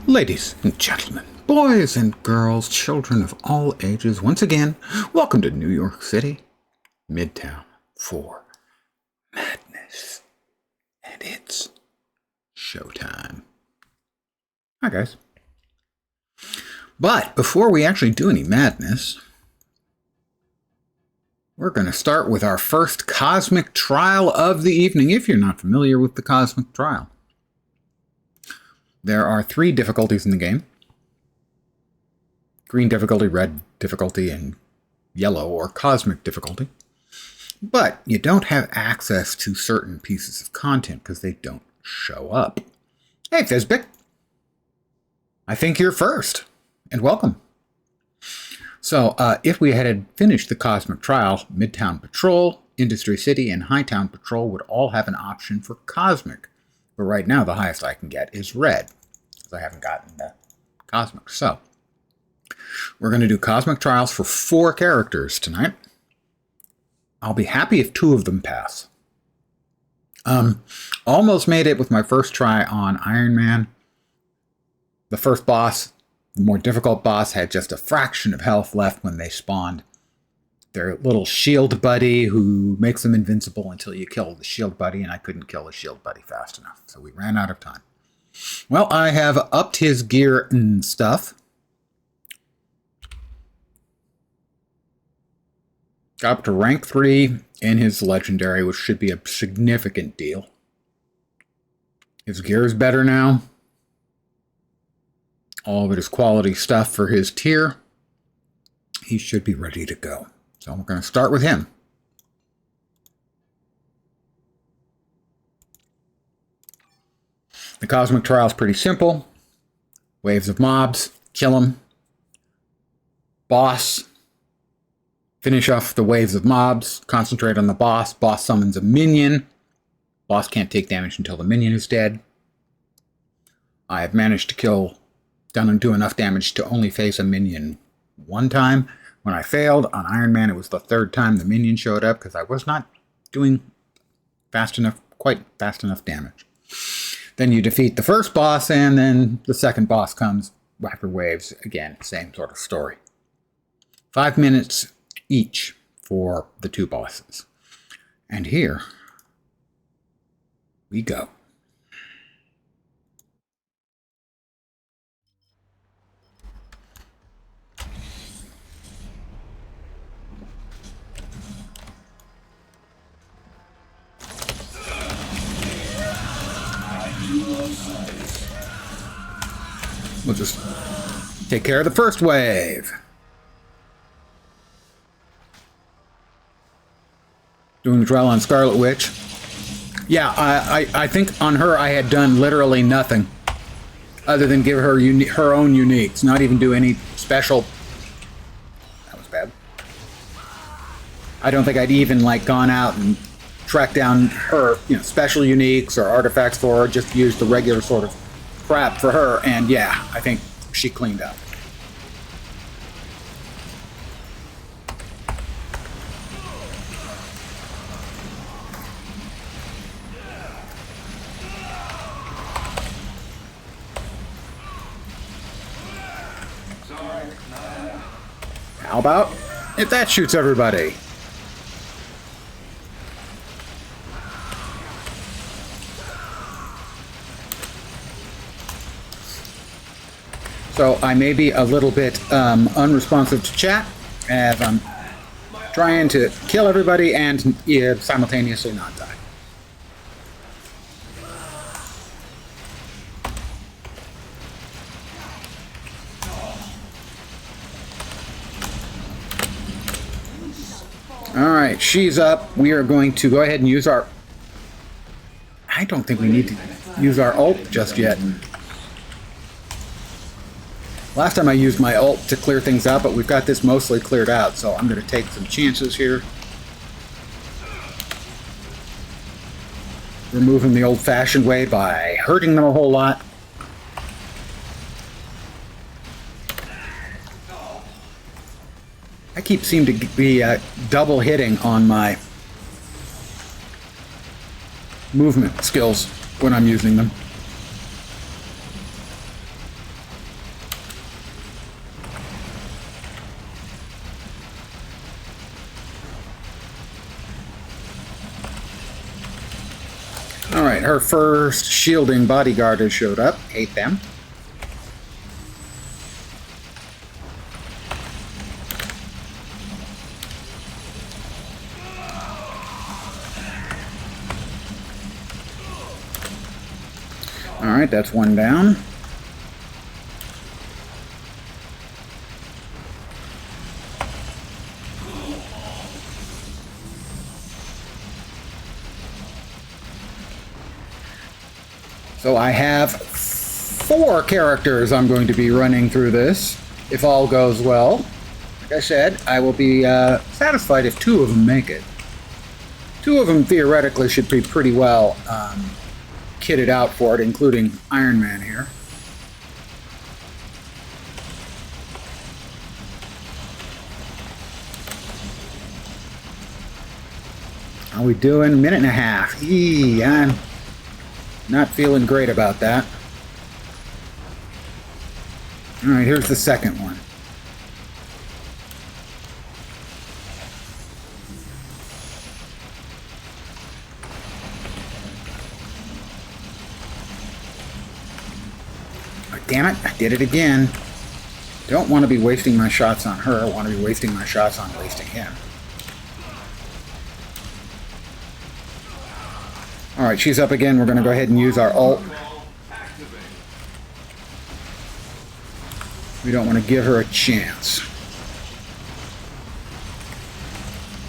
Ladies and gentlemen, boys and girls, children of all ages, once again, welcome to New York City, Midtown, for madness. And it's showtime. Hi, guys. But before we actually do any madness, we're going to start with our first cosmic trial of the evening, if you're not familiar with the cosmic trial. There are 3 difficulties in the game. Green difficulty, red difficulty, and yellow or cosmic difficulty. But you don't have access to certain pieces of content because they don't show up. Hey, Fizbic. I think you're first, and welcome. So, if we had finished the cosmic trial, Midtown Patrol, Industry City, and Hightown Patrol would all have an option for cosmic. But right now, the highest I can get is red, because I haven't gotten the cosmic. So, we're going to do cosmic trials for 4 characters tonight. I'll be happy if 2 of them pass. Almost made it with my first try on Iron Man. The first boss, the more difficult boss, had just a fraction of health left when they spawned. Their little shield buddy who makes them invincible until you kill the shield buddy, and I couldn't kill the shield buddy fast enough, so we ran out of time. Well, I have upped his gear and stuff. Got up to rank 3 in his legendary, which should be a significant deal. His gear is better now. All of it is quality stuff for his tier. He should be ready to go. So we're going to start with him. The cosmic trial is pretty simple. Waves of mobs, kill them. Boss. Finish off the waves of mobs, concentrate on the boss. Boss summons a minion. Boss can't take damage until the minion is dead. I have managed to do enough damage to only face a minion 1 time. When I failed on Iron Man, it was the 3rd time the minion showed up because I was not doing quite fast enough damage. Then you defeat the first boss, and then the second boss comes after waves. Again, same sort of story. 5 minutes each for the 2 bosses. And here we go. We'll just take care of the first wave. Doing the trial on Scarlet Witch. Yeah, I think on her I had done literally nothing other than give her her own uniques, not even do any special. That was bad. I don't think I'd even gone out and tracked down her, special uniques or artifacts for her. Just used the regular sort of crap for her, and yeah, I think she cleaned up. How about if that shoots everybody? So I may be a little bit unresponsive to chat as I'm trying to kill everybody and simultaneously not die. Alright, she's up. We are going to go ahead and use our... I don't think we need to use our ult just yet. Last time I used my ult to clear things out, but we've got this mostly cleared out, so I'm going to take some chances here. Removing the old-fashioned way by hurting them a whole lot. I seem to be double hitting on my movement skills when I'm using them. Alright, her first shielding bodyguard has showed up. Hate them. Alright, that's one down. So I have 4 characters I'm going to be running through this, if all goes well. Like I said, I will be satisfied if 2 of them make it. 2 of them theoretically should be pretty well kitted out for it, including Iron Man here. How we doing? 1.5 minutes. Eee, I'm not feeling great about that. Alright, here's the second one. Oh, damn it, I did it again. Don't want to be wasting my shots on her. I want to be wasting my shots on wasting him. Alright, she's up again. We're going to go ahead and use our ult. We don't want to give her a chance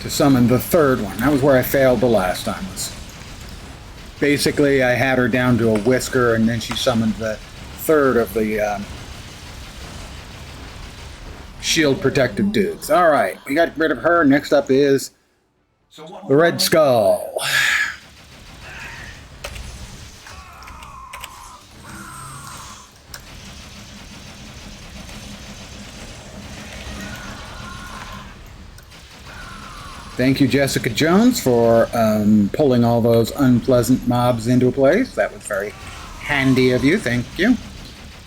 to summon the third one. That was where I failed the last time. Basically, I had her down to a whisker, and then she summoned the third of the shield protective dudes. Alright, we got rid of her. Next up is the Red Skull. Thank you, Jessica Jones, for pulling all those unpleasant mobs into place. That was very handy of you. Thank you.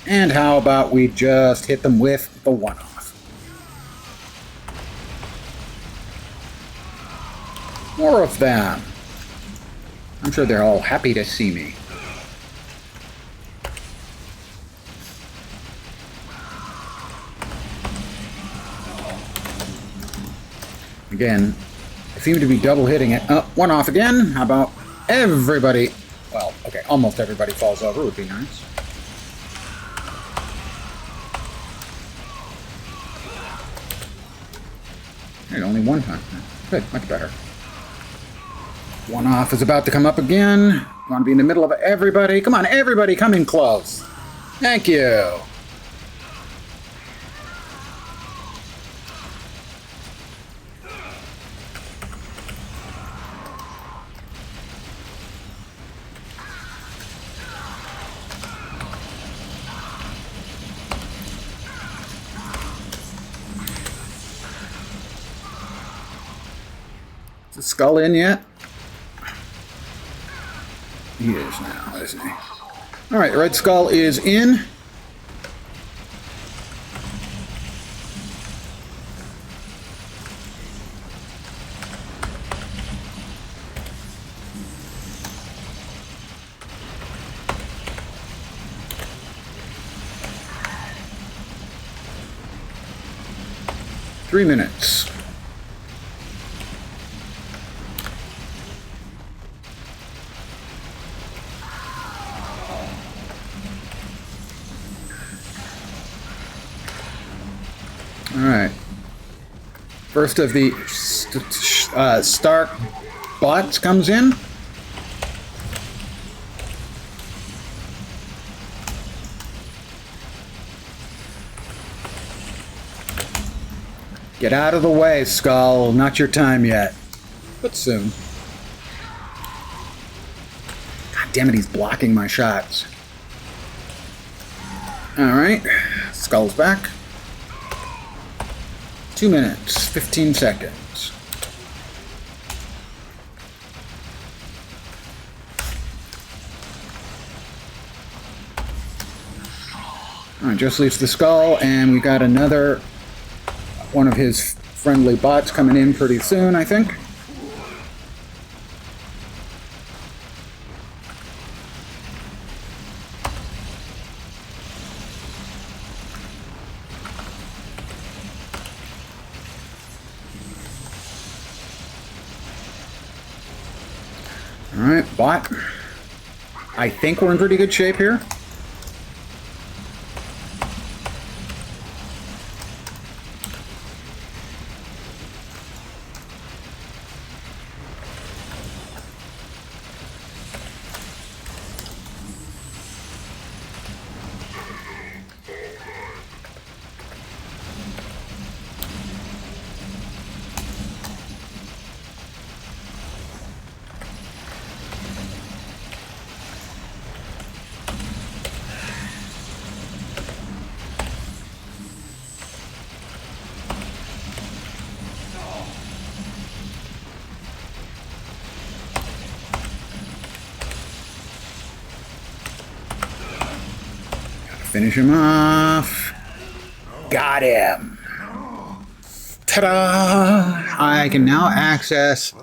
And how about we just hit them with the one-off? More of them. I'm sure they're all happy to see me. Again, seem to be double hitting it. One off again. How about everybody? Well, okay, almost everybody falls over would be nice. Hey, only one time. Good, much better. One off is about to come up again. You want to be in the middle of everybody? Come on, everybody, come in close. Thank you. Is the skull in yet? He is now, isn't he? Alright, Red Skull is in. Three minutes. Alright. First of the Stark bots comes in. Get out of the way, Skull. Not your time yet. But soon. God damn it, he's blocking my shots. Alright. Skull's back. 2 minutes, 15 seconds. Alright, just leaves the Skull, and we got another one of his friendly bots coming in pretty soon, I think. All right, bot. I think we're in pretty good shape here. Finish him off. Got him. Ta-da! I can now access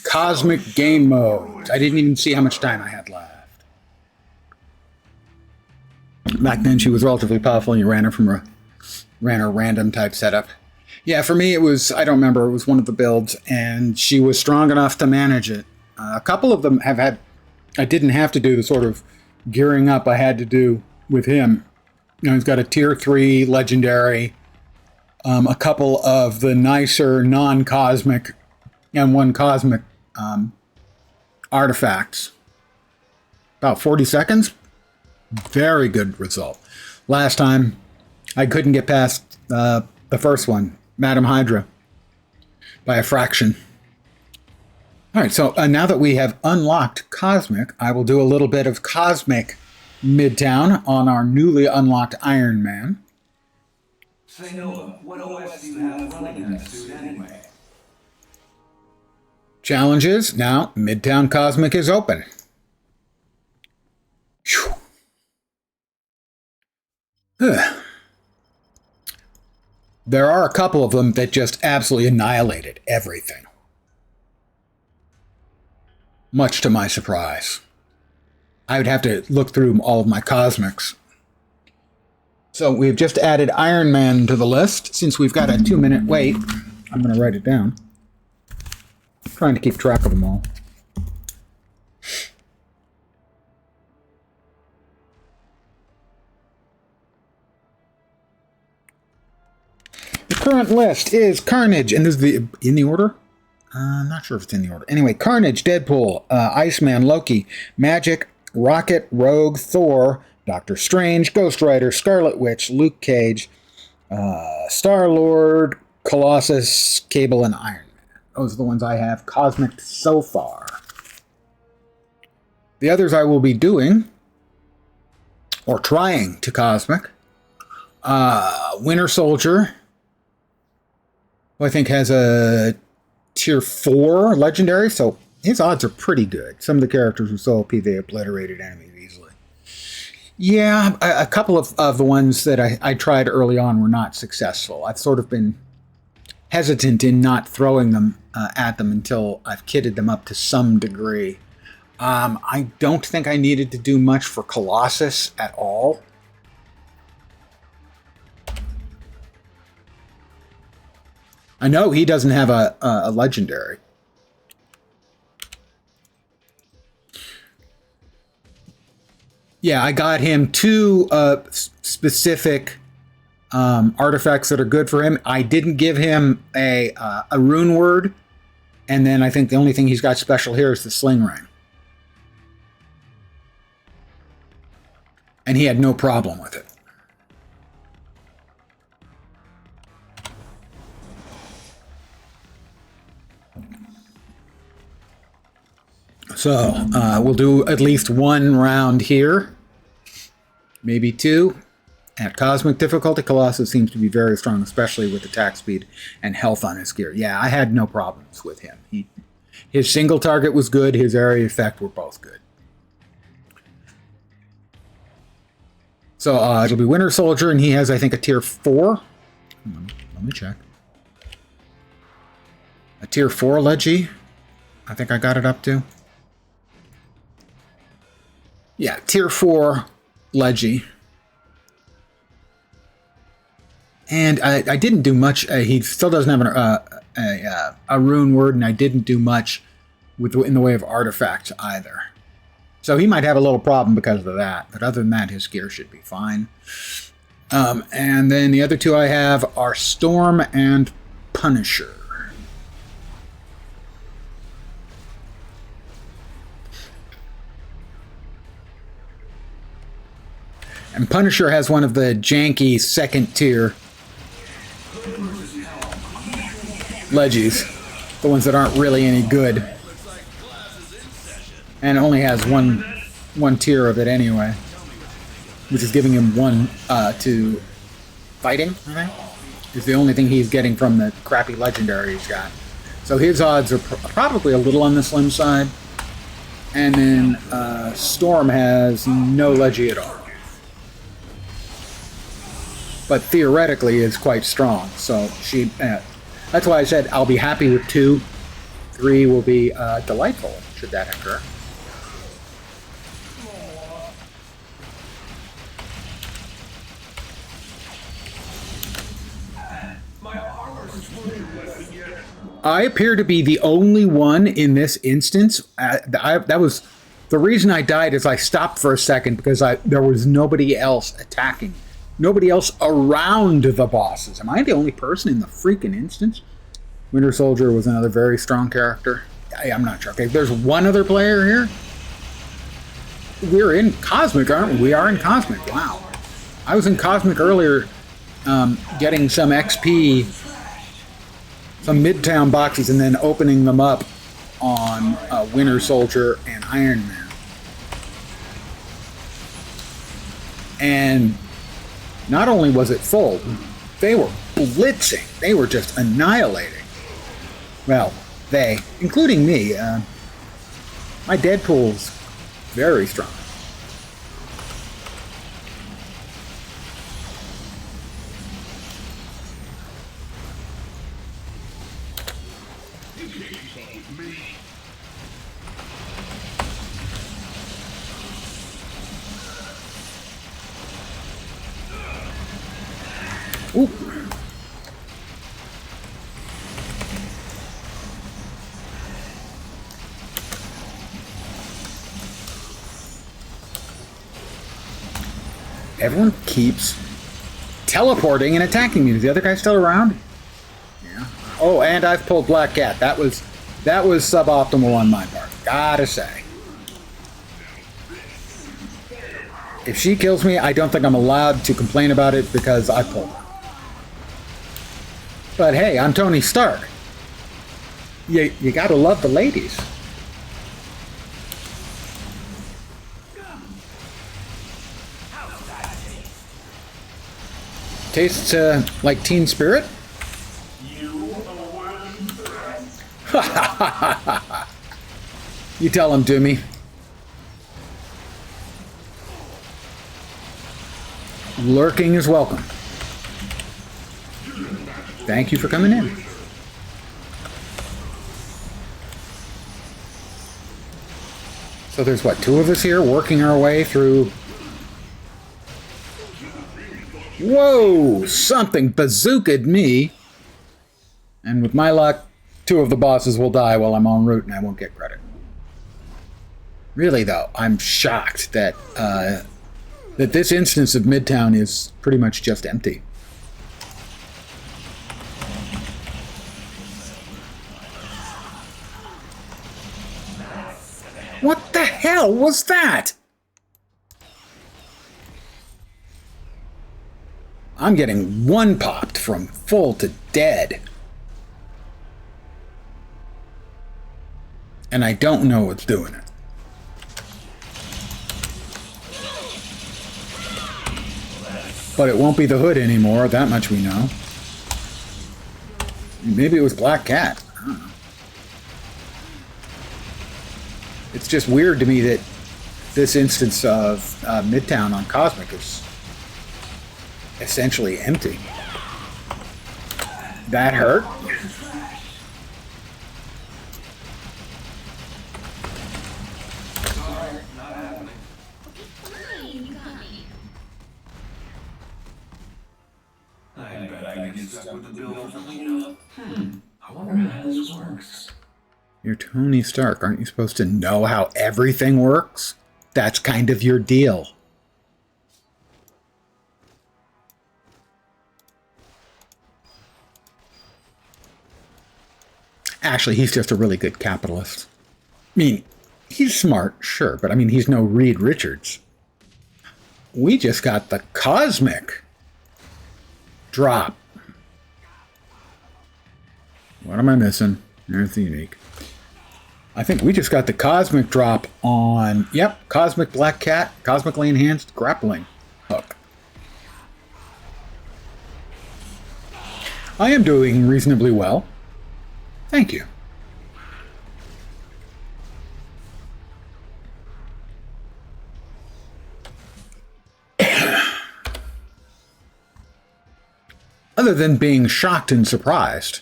Cosmic Game Mode. I didn't even see how much time I had left. Back then she was relatively powerful and you ran her random type setup. Yeah, for me it was, I don't remember, it was one of the builds and she was strong enough to manage it. A couple of them have had, I didn't have to do the sort of gearing up I had to do with him. You know, he's got a tier 3 legendary, a couple of the nicer non-cosmic and one cosmic artifacts. About 40 seconds. Very good result. Last time I couldn't get past the first one, Madam Hydra, by a fraction. All right, so now that we have unlocked Cosmic, I will do a little bit of Cosmic Midtown on our newly unlocked Iron Man. Say, Noah, what OS do you have running in that suit anyway? Challenges. Now, Midtown Cosmic is open. There are a couple of them that just absolutely annihilated everything. Much to my surprise. I would have to look through all of my cosmics. So we've just added Iron Man to the list. Since we've got a 2-minute wait, I'm going to write it down. I'm trying to keep track of them all. The current list is Carnage, and this is in the order? I'm not sure if it's in the order. Anyway, Carnage, Deadpool, Iceman, Loki, Magic, Rocket, Rogue, Thor, Doctor Strange, Ghost Rider, Scarlet Witch, Luke Cage, Star-Lord, Colossus, Cable, and Iron Man. Those are the ones I have cosmic so far. The others I will be doing, or trying to cosmic, Winter Soldier, who I think has a tier 4 legendary, so his odds are pretty good. Some of the characters were so OP they obliterated enemies easily. Yeah, a couple of the ones that I tried early on were not successful. I've sort of been hesitant in not throwing them at them until I've kitted them up to some degree. I don't think I needed to do much for Colossus at all. I know he doesn't have a legendary. Yeah, I got him 2 specific artifacts that are good for him. I didn't give him a rune word, and then I think the only thing he's got special here is the sling ring. And he had no problem with it. So, we'll do at least 1 round here. Maybe 2. At Cosmic difficulty, Colossus seems to be very strong, especially with attack speed and health on his gear. Yeah, I had no problems with him. His single target was good, his area effect were both good. So, it'll be Winter Soldier, and he has, I think, a tier 4. Let me check. A tier 4 Leggy. I think I got it up to. Yeah, tier 4 Leggy. And I didn't do much. He still doesn't have a rune word, and I didn't do much in the way of artifacts either. So he might have a little problem because of that, but other than that, his gear should be fine. And then the other two I have are Storm and Punisher. And Punisher has one of the janky second tier leggies, the ones that aren't really any good, and only has one tier of it anyway, which is giving him 1 to fighting, I think, is the only thing he's getting from the crappy legendary he's got. So his odds are probably a little on the slim side. And then Storm has no leggy at all, but theoretically is quite strong. So she, that's why I said I'll be happy with 2. 3 will be delightful should that occur. I appear to be the only one in this instance. That was the reason I died. Is I stopped for a second because there was nobody else attacking, nobody else around the bosses. Am I the only person in the freaking instance? Winter Soldier was another very strong character. I'm not sure. Okay, there's one other player here. We're in Cosmic, aren't we? We are in Cosmic. Wow. I was in Cosmic earlier, getting some XP. Some Midtown boxes, and then opening them up on Winter Soldier and Iron Man. And not only was it full, they were blitzing. They were just annihilating. Well, they, including me. My Deadpool's very strong. Ooh. Everyone keeps teleporting and attacking me. Is the other guy still around? Yeah. Oh, and I've pulled Black Cat. That was suboptimal on my part. Gotta say. If she kills me, I don't think I'm allowed to complain about it because I pulled her. But hey, I'm Tony Stark. You gotta love the ladies. Tastes like Teen Spirit? You tell him, Doomy. Lurking is welcome. Thank you for coming in. So there's what, 2 of us here working our way through. Whoa! Something bazookaed me. And with my luck, 2 of the bosses will die while I'm en route and I won't get credit. Really though, I'm shocked that that this instance of Midtown is pretty much just empty. What the hell was that? I'm getting one popped from full to dead. And I don't know what's doing it. But it won't be the hood anymore, that much we know. Maybe it was Black Cat. I don't know. It's just weird to me that this instance of Midtown on Cosmic is essentially empty. That hurt. I bet I get stuck with the bill for cleanup. I wonder how this works. You're Tony Stark. Aren't you supposed to know how everything works? That's kind of your deal. Actually, he's just a really good capitalist. I mean, he's smart, sure, but I mean, he's no Reed Richards. We just got the cosmic drop. What am I missing? There's the unique. I think we just got the cosmic drop on, yep, Cosmic Black Cat, Cosmically Enhanced Grappling Hook. I am doing reasonably well. Thank you. Other than being shocked and surprised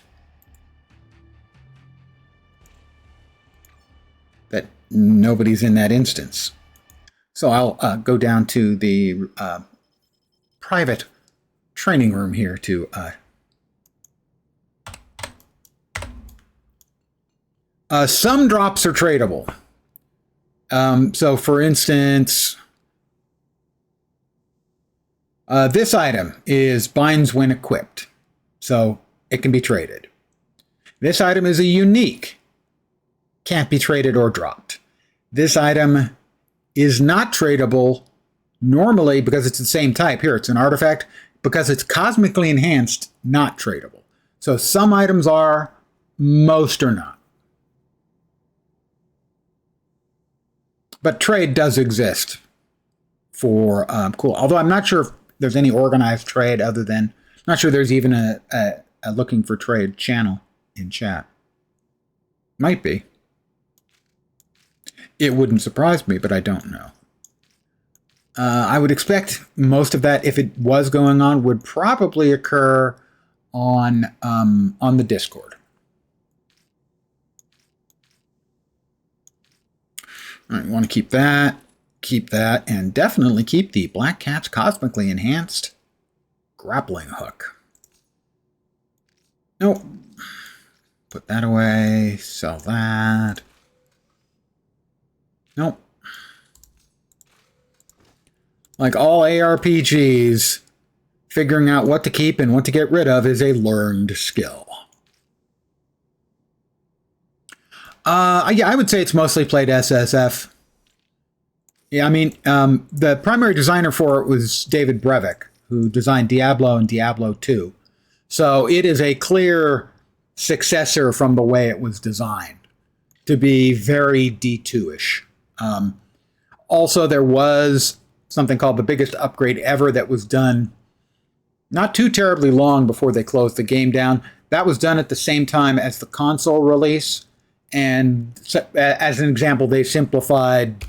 that nobody's in that instance. So I'll go down to the private training room here to some drops are tradable. So for instance, this item is binds when equipped, so it can be traded. This item is a unique, can't be traded or dropped. This item is not tradable normally because it's the same type. Here, it's an artifact. Because it's cosmically enhanced, not tradable. So some items are, most are not. But trade does exist for cool. Although I'm not sure if there's any organized trade other than, not sure there's even a looking for trade channel in chat. Might be. It wouldn't surprise me, but I don't know. I would expect most of that, if it was going on, would probably occur on the Discord. All right, you want to keep that, and definitely keep the Black Cat's Cosmically Enhanced Grappling Hook. Nope. Put that away, sell that. Nope. Like all ARPGs, figuring out what to keep and what to get rid of is a learned skill. Yeah, I would say it's mostly played SSF. Yeah, I mean, the primary designer for it was David Brevik, who designed Diablo and Diablo 2. So it is a clear successor from the way it was designed to be very D2-ish. Also, there was something called the biggest upgrade ever that was done not too terribly long before they closed the game down. That was done at the same time as the console release. And as an example, they simplified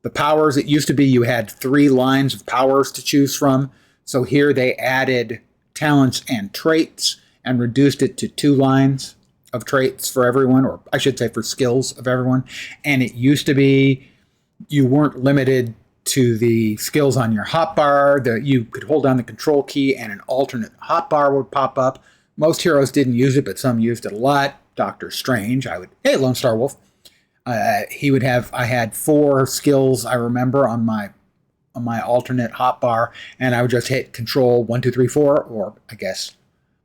the powers. It used to be you had 3 lines of powers to choose from. So here they added talents and traits and reduced it to 2 lines of traits for everyone, or I should say for skills of everyone. And it used to be you weren't limited to the skills on your hotbar, that you could hold down the control key and an alternate hotbar would pop up. Most heroes didn't use it, but some used it a lot. Doctor Strange, hey, Lone Star Wolf. I had 4 skills, I remember, on my alternate hotbar, and I would just hit Control 1, 2, 3, 4, or I guess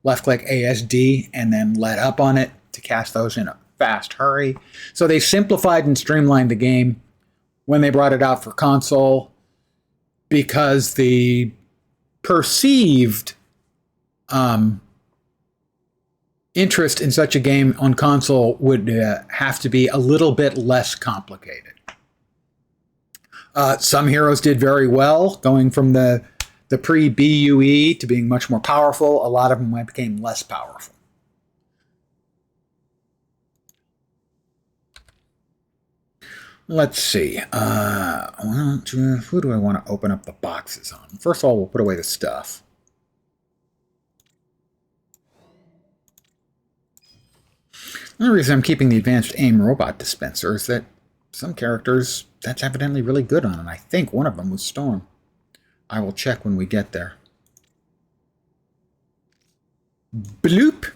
left click ASD, and then let up on it to cast those in a fast hurry. So they simplified and streamlined the game when they brought it out for console, because the perceived interest in such a game on console would have to be a little bit less complicated. Some heroes did very well, going from the pre-BUE to being much more powerful. A lot of them became less powerful. Let's see. Who do I want to open up the boxes on? First of all, we'll put away the stuff. The only reason I'm keeping the advanced aim robot dispenser is that some characters, that's evidently really good on, and I think one of them was Storm. I will check when we get there. Bloop.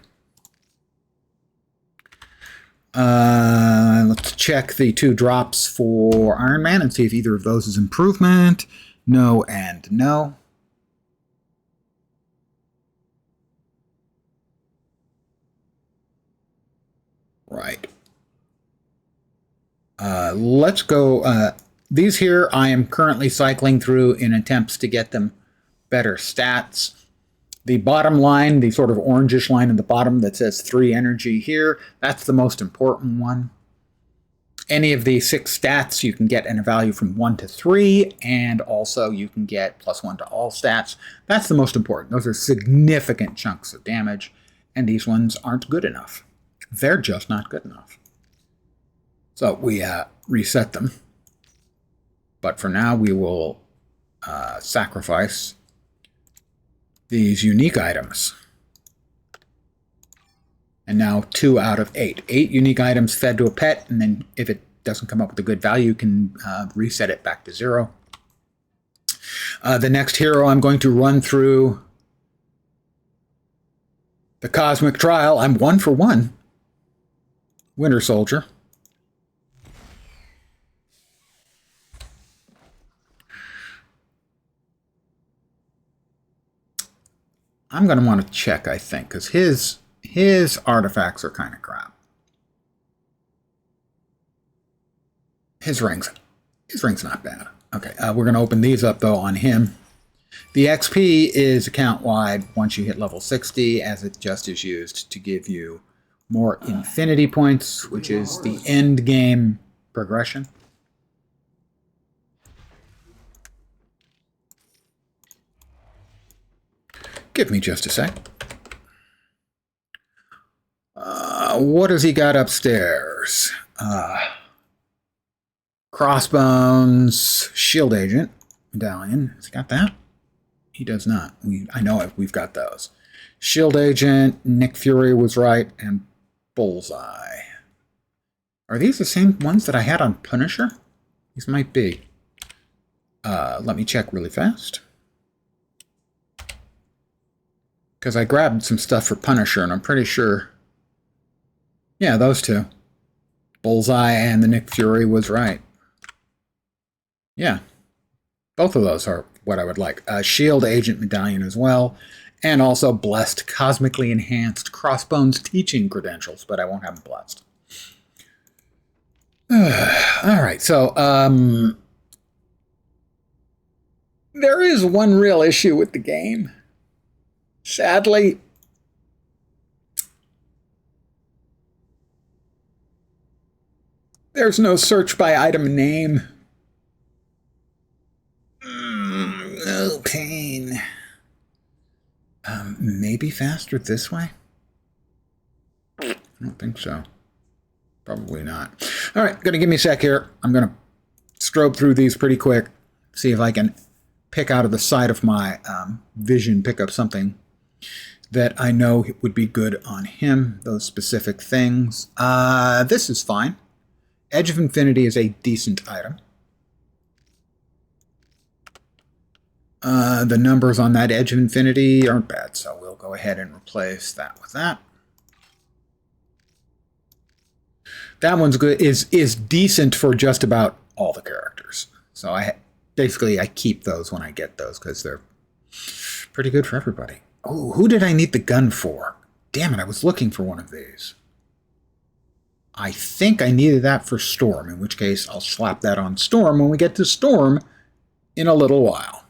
Let's check the 2 drops for Iron Man and see if either of those is improvement. No and no. Right. Let's go. These here I am currently cycling through in attempts to get them better stats. The bottom line, the sort of orangish line at the bottom that says 3 energy here, that's the most important one. Any of the 6 stats you can get in a value from 1 to 3, and also you can get +1 to all stats. That's the most important. Those are significant chunks of damage, and these ones aren't good enough. They're just not good enough. So we reset them. But for now, we will sacrifice these unique items. And now 2 out of 8. 8 unique items fed to a pet, and then if it doesn't come up with a good value, you can reset it back to 0. The next hero I'm going to run through the Cosmic Trial. I'm 1 for 1. Winter Soldier. I'm going to want to check, I think, because his artifacts are kind of crap. His ring's not bad. Okay, we're going to open these up, though, on him. The XP is account-wide once you hit level 60, as it just is used to give you more infinity points, which is the end game progression. Give me just a sec. What has he got upstairs? Crossbones, Shield Agent, Medallion. Has he got that? He does not. I know it. We've got those. Shield Agent, Nick Fury was right, and Bullseye. Are these the same ones that I had on Punisher? These might be. Let me check really fast. Because I grabbed some stuff for Punisher, and I'm pretty sure... Yeah, those 2. Bullseye and the Nick Fury was right. Yeah. Both of those are what I would like. Shield Agent Medallion as well. And also Blessed Cosmically Enhanced Crossbones Teaching Credentials, but I won't have them blessed. Alright, so... there is one real issue with the game. Sadly, there's no search by item name. Oh, pain. Maybe faster this way? I don't think so. Probably not. All right, gonna give me a sec here. I'm gonna strobe through these pretty quick, see if I can pick out of the side of my vision, pick up something that I know would be good on him, those specific things. This is fine. Edge of Infinity is a decent item. The numbers on that Edge of Infinity aren't bad, so we'll go ahead and replace that with that. That one's good. Is decent for just about all the characters. So I keep those when I get those because they're pretty good for everybody. Oh, who did I need the gun for? Damn it, I was looking for one of these. I think I needed that for Storm, in which case I'll slap that on Storm when we get to Storm in a little while.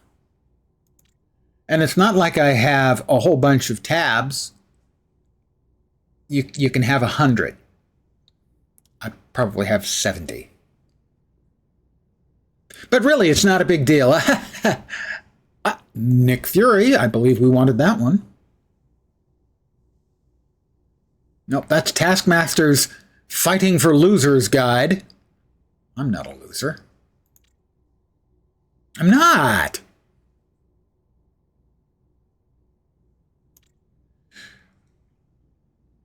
And it's not like I have a whole bunch of tabs. You can have 100. I probably have 70. But really, it's not a big deal. Nick Fury, I believe we wanted that one. Nope, that's Taskmaster's Fighting for Losers guide. I'm not a loser. I'm not.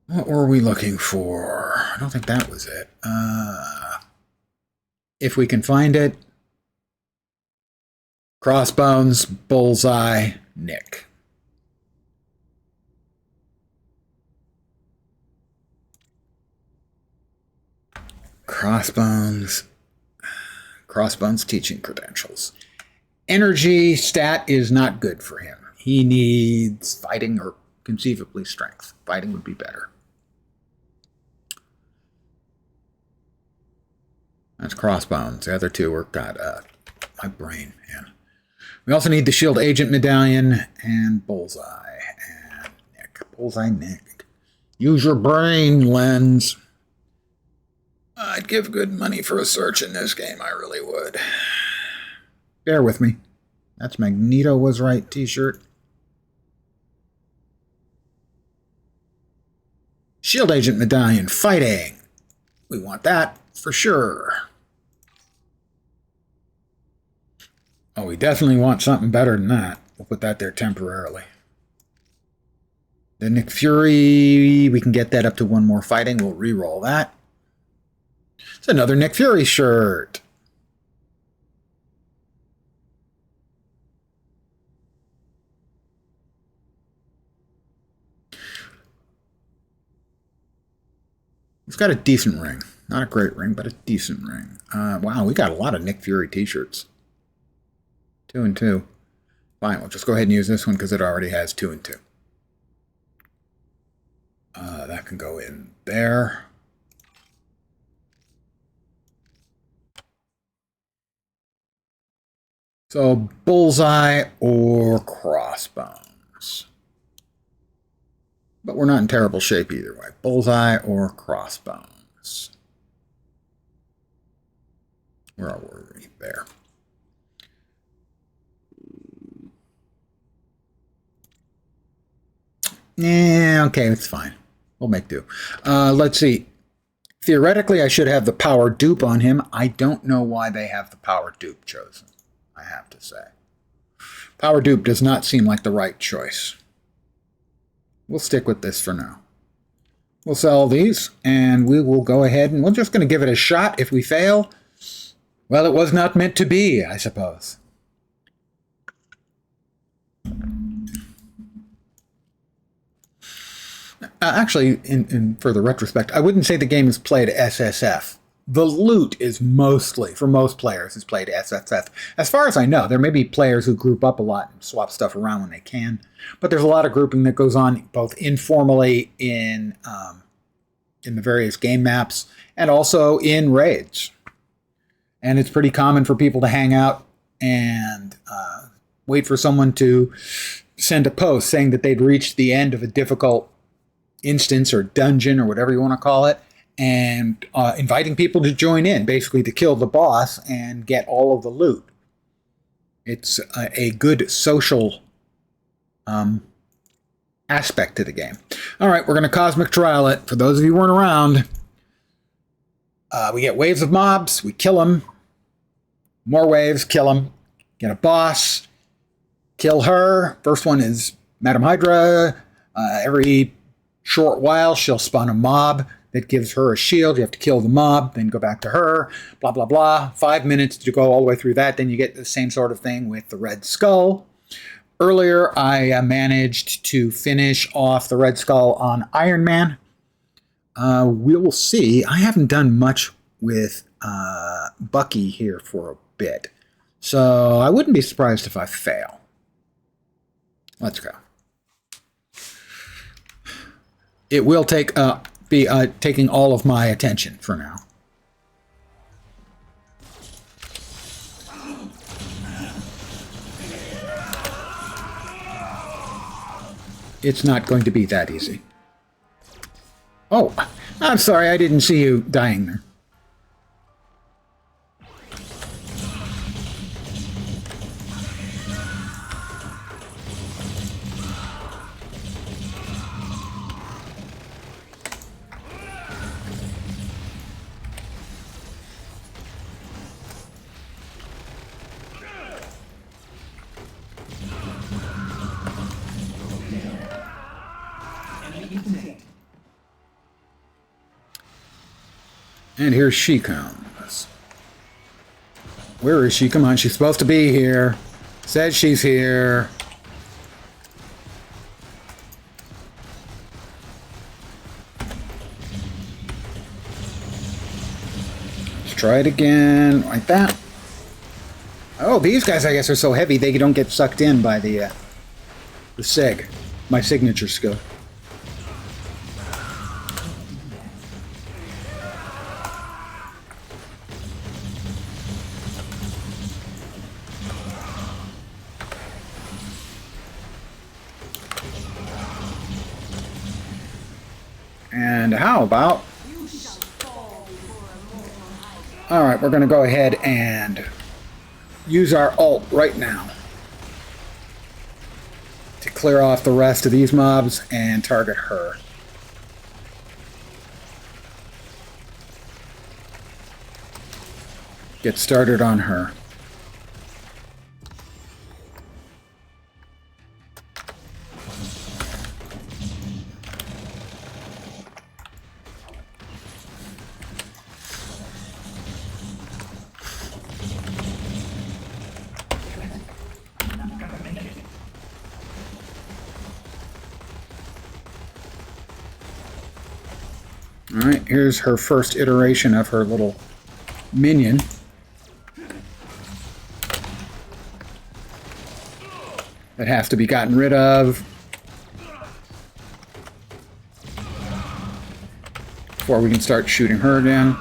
What were we looking for? I don't think that was it. If we can find it. Crossbones, Bullseye, Nick. Crossbones. Crossbones teaching credentials. Energy stat is not good for him. He needs fighting or conceivably strength. Fighting would be better. That's Crossbones. The other two are got my brain, man. We also need the Shield Agent Medallion and Bullseye. And Nick. Bullseye Nick. Use your brain, Lens. I'd give good money for a search in this game. I really would. Bear with me. That's Magneto was right t-shirt. Shield Agent Medallion. Fighting. We want that for sure. Oh, we definitely want something better than that. We'll put that there temporarily. The Nick Fury, we can get that up to one more fighting. We'll re-roll that. It's another Nick Fury shirt. He's got a decent ring. Not a great ring, but a decent ring. Wow, we got a lot of Nick Fury t-shirts. 2 and 2. Fine, we'll just go ahead and use this one because it already has 2 and 2. That can go in there. So, Bullseye or Crossbones. But we're not in terrible shape either way. Bullseye or Crossbones. Where are we? There. Yeah, okay, it's fine. We'll make do. Let's see. Theoretically, I should have the power dupe on him. I don't know why they have the power dupe chosen, I have to say. Power dupe does not seem like the right choice. We'll stick with this for now. We'll sell these, and we will go ahead, and we're just going to give it a shot. If we fail, well, it was not meant to be, I suppose. Actually, in further retrospect, I wouldn't say the game is played SSF. The loot is mostly, for most players, is played SSF. As far as I know, there may be players who group up a lot and swap stuff around when they can, but there's a lot of grouping that goes on both informally in the various game maps and also in raids. And it's pretty common for people to hang out and wait for someone to send a post saying that they'd reached the end of a difficult instance or dungeon or whatever you want to call it, and inviting people to join in, basically to kill the boss and get all of the loot. It's a good social aspect to the game. All right, we're going to Cosmic Trial it. For those of you who weren't around, we get waves of mobs, we kill them, more waves, kill them, get a boss, kill her. First one is Madam Hydra. Every short while, she'll spawn a mob that gives her a shield. You have to kill the mob, then go back to her, blah, blah, blah. 5 minutes to go all the way through that. Then you get the same sort of thing with the Red Skull. Earlier, I managed to finish off the Red Skull on Iron Man. We'll see. I haven't done much with Bucky here for a bit, so I wouldn't be surprised if I fail. Let's go. It will be taking all of my attention for now. It's not going to be that easy. Oh, I'm sorry, I didn't see you dying there. And here she comes. Where is she? Come on, she's supposed to be here. Says she's here. try it again, like that. Oh, these guys, I guess, are so heavy they don't get sucked in by the SIG, my signature skill. And how about... Alright, we're going to go ahead and use our ult right now to clear off the rest of these mobs and target her. Get started on her. Alright, here's her first iteration of her little minion. That has to be gotten rid of before we can start shooting her again.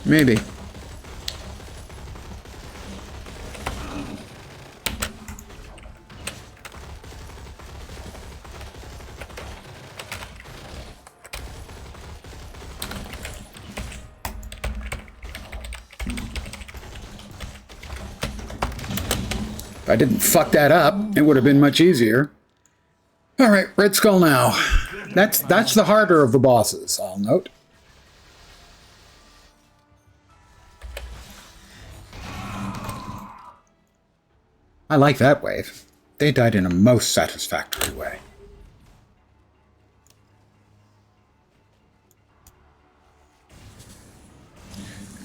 Maybe. If I didn't fuck that up, it would have been much easier. All right, Red Skull now. That's the harder of the bosses, I'll note. I like that wave. They died in a most satisfactory way.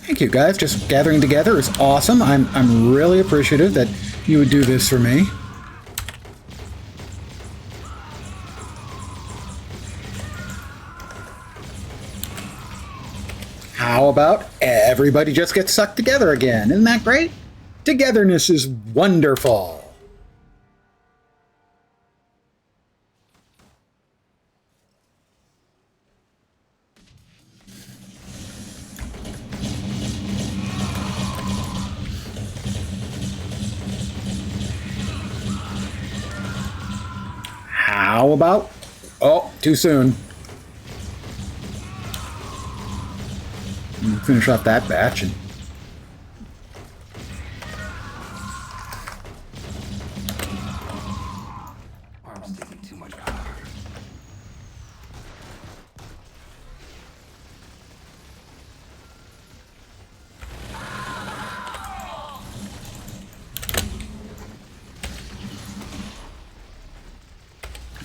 Thank you, guys. Just gathering together is awesome. I'm really appreciative that you would do this for me. How about everybody just gets sucked together again? Isn't that great? Togetherness is wonderful. How about... Oh, too soon. Finish off that batch and... Arm's taking too much power.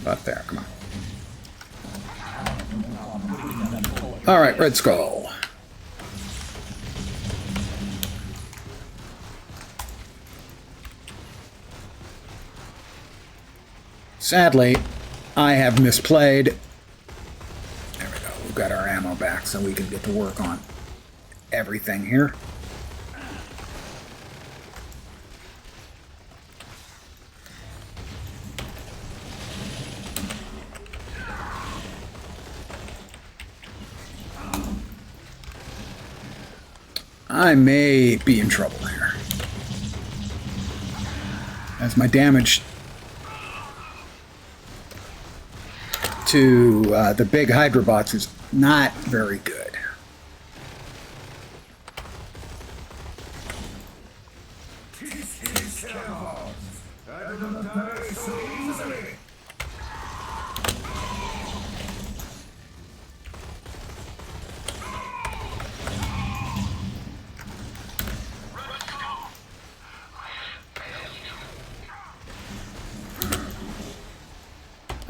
About there, come on. All right, Red Skull. Sadly, I have misplayed. There we go. We've got our ammo back so we can get to work on everything here. I may be in trouble here, as my damage to the big Hydrobots is not very good.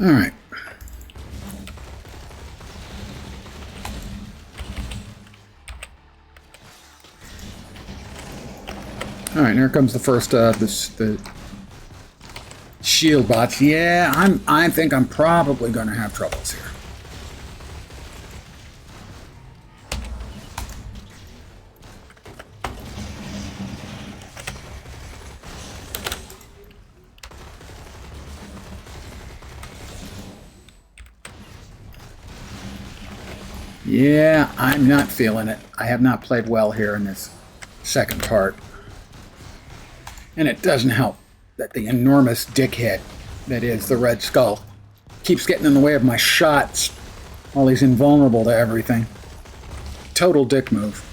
All right. All right, here comes the first the shield bots. Yeah, I think I'm probably going to have troubles here. Yeah, I'm not feeling it. I have not played well here in this second part. And it doesn't help that the enormous dickhead that is the Red Skull keeps getting in the way of my shots while he's invulnerable to everything. Total dick move.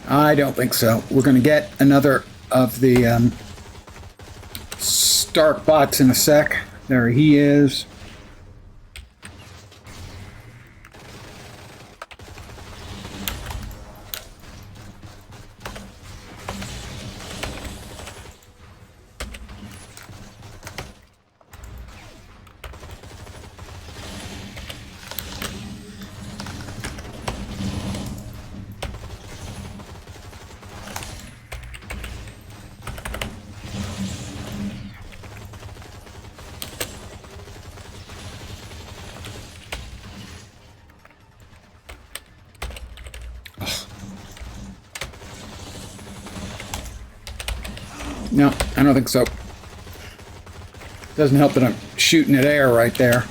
I don't think so. We're going to get another of the Stark bots in a sec. There he is. No, I don't think so. Doesn't help that I'm shooting at air right there.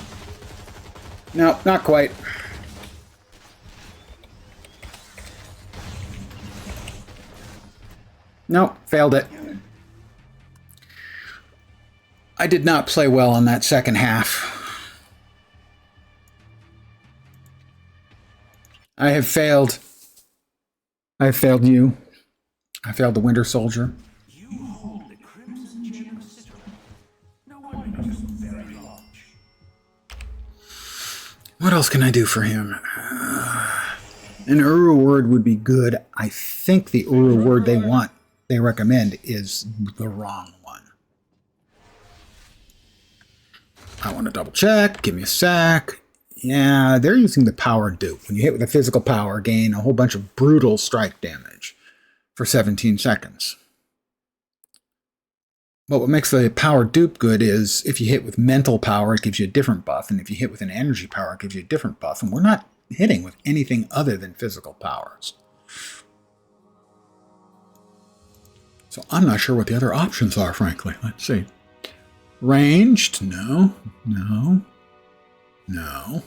No, not quite. No, failed it. I did not play well on that second half. I have failed. I have failed you. I failed the Winter Soldier. What else can I do for him? An Uru word would be good. I think the Uru word they recommend is the wrong one. I want to double check. Give me a sec. Yeah, they're using the power dupe. When you hit with a physical power, gain a whole bunch of brutal strike damage for 17 seconds. But what makes the power dupe good is if you hit with mental power, it gives you a different buff. And if you hit with an energy power, it gives you a different buff. And we're not hitting with anything other than physical powers. So I'm not sure what the other options are, frankly. Let's see. Ranged? No. No. No.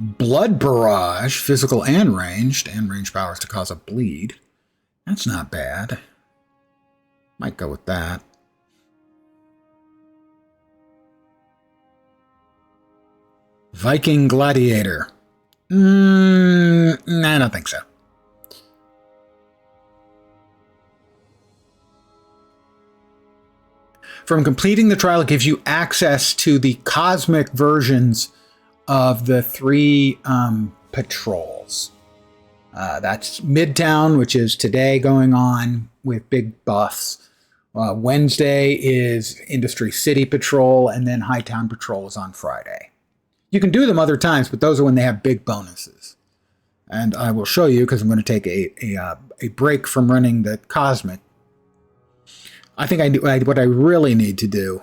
Blood barrage, physical and ranged powers to cause a bleed. That's not bad. Might go with that. Viking Gladiator. Nah, I don't think so. From completing the trial, it gives you access to the cosmic versions of the 3 patrols. That's Midtown, which is today going on with big buffs. Wednesday is Industry City Patrol, and then Hightown Patrol is on Friday. You can do them other times, but those are when they have big bonuses. And I will show you, because I'm going to take a break from running the Cosmic. I think what I really need to do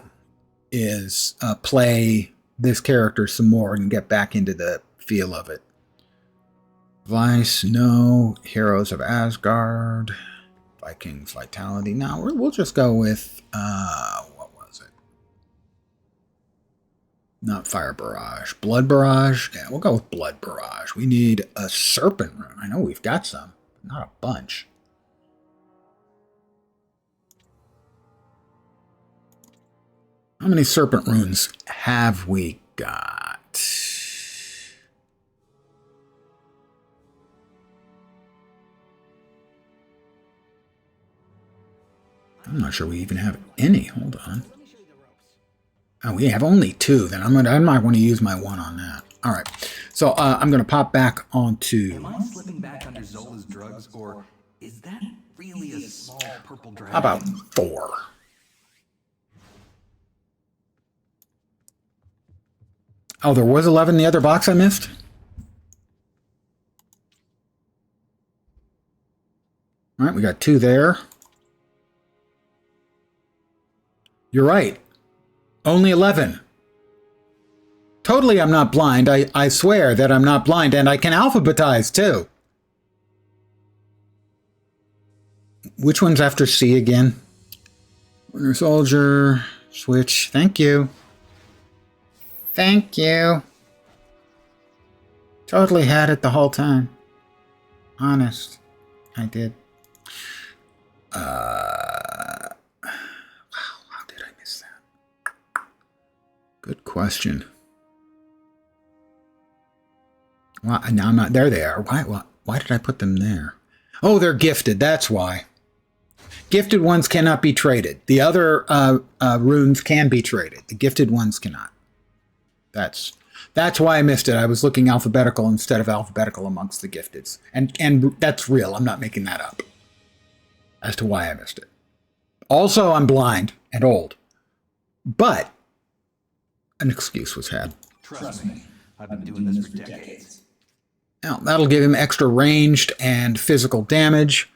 is play this character some more and get back into the feel of it. Vice, no. Heroes of Asgard. Vikings Vitality. No, we'll just go with, what was it? Not Fire Barrage. Blood Barrage? Yeah, we'll go with Blood Barrage. We need a Serpent Rune. I know we've got some, but not a bunch. How many Serpent Runes have we got? I'm not sure we even have any. Hold on. Oh, we have only 2. Then I might want to use my 1 on that. All right. So I'm going to pop back onto. Am I slipping back under Zola's drugs, or is that really a small purple dragon? How about 4? Oh, there was 11 in the other box I missed? All right, we got 2 there. You're right. Only 11. Totally, I'm not blind. I swear that I'm not blind, and I can alphabetize, too. Which one's after C again? Winter Soldier. Switch. Thank you. Thank you. Totally had it the whole time. Honest. I did. Wow, how did I miss that? Good question. Well, now I'm not. There they are. Why did I put them there? Oh, they're gifted. That's why. Gifted ones cannot be traded. The other runes can be traded. The gifted ones cannot. That's why I missed it. I was looking alphabetical instead of alphabetical amongst the gifteds. And that's real. I'm not making that up as to why I missed it. Also, I'm blind and old. But an excuse was had. Trust me, I've been doing this for decades. Now, that'll give him extra ranged and physical damage,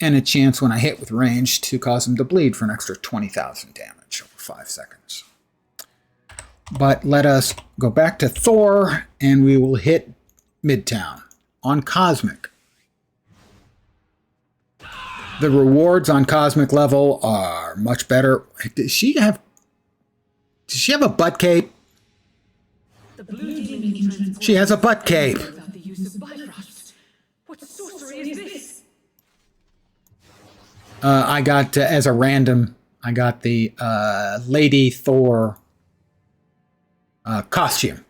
and a chance when I hit with range to cause him to bleed for an extra 20,000 damage over 5 seconds. But let us go back to Thor, and we will hit Midtown on Cosmic. The rewards on Cosmic level are much better. Does she have a butt cape? She has a butt cape. What sorcery is this? I got, as a random, I got the Lady Thor costume.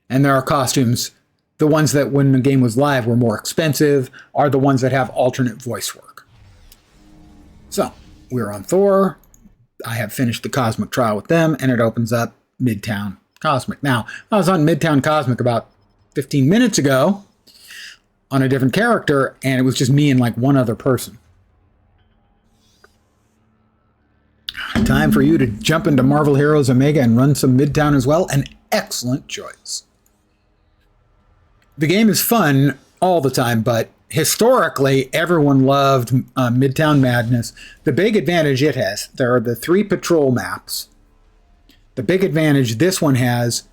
And there are costumes, the ones that when the game was live were more expensive, are the ones that have alternate voice work. So, we're on Thor. I have finished the Cosmic trial with them, and it opens up Midtown Cosmic. Now, I was on Midtown Cosmic about 15 minutes ago on a different character, and it was just me and like one other person. Time for you to jump into Marvel Heroes Omega and run some Midtown as well. An excellent choice. The game is fun all the time, but historically, everyone loved Midtown Madness. The big advantage it has, there are the 3 patrol maps. The big advantage this one has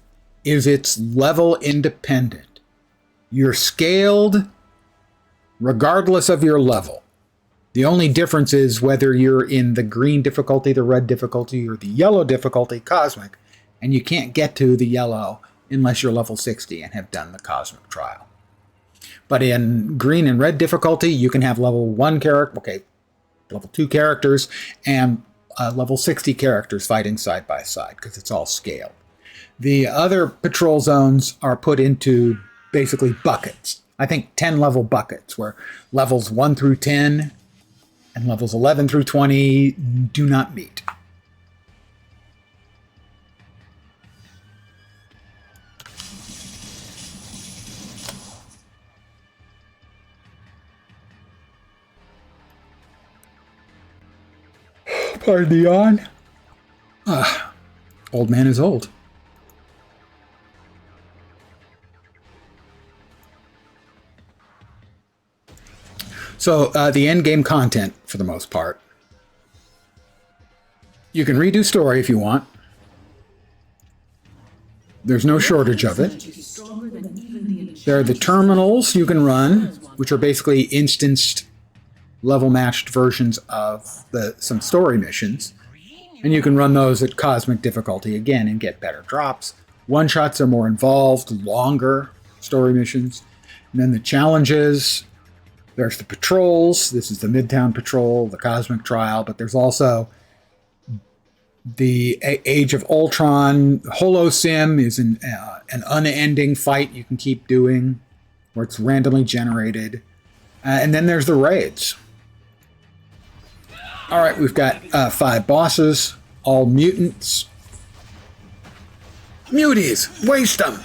is it's level independent. You're scaled regardless of your level. The only difference is whether you're in the green difficulty, the red difficulty, or the yellow difficulty, Cosmic, and you can't get to the yellow unless you're level 60 and have done the Cosmic trial. But in green and red difficulty, you can have level 1 character, level 2 characters, and level 60 characters fighting side by side because it's all scaled. The other patrol zones are put into basically buckets. I think 10 level buckets where levels 1 through 10 and levels 11 through 20 do not meet. Pardon the yawn. Old man is old. So the end game content, for the most part, you can redo story if you want. There's no shortage of it. There are the terminals you can run, which are basically instanced level matched versions of some story missions. And you can run those at cosmic difficulty again and get better drops. One-shots are more involved, longer story missions. And then the challenges, there's the patrols. This is the Midtown Patrol, the Cosmic Trial, but there's also the Age of Ultron. Holosim is an unending fight you can keep doing, where it's randomly generated. And then there's the raids. All right, we've got 5 bosses, all mutants. Muties, waste them!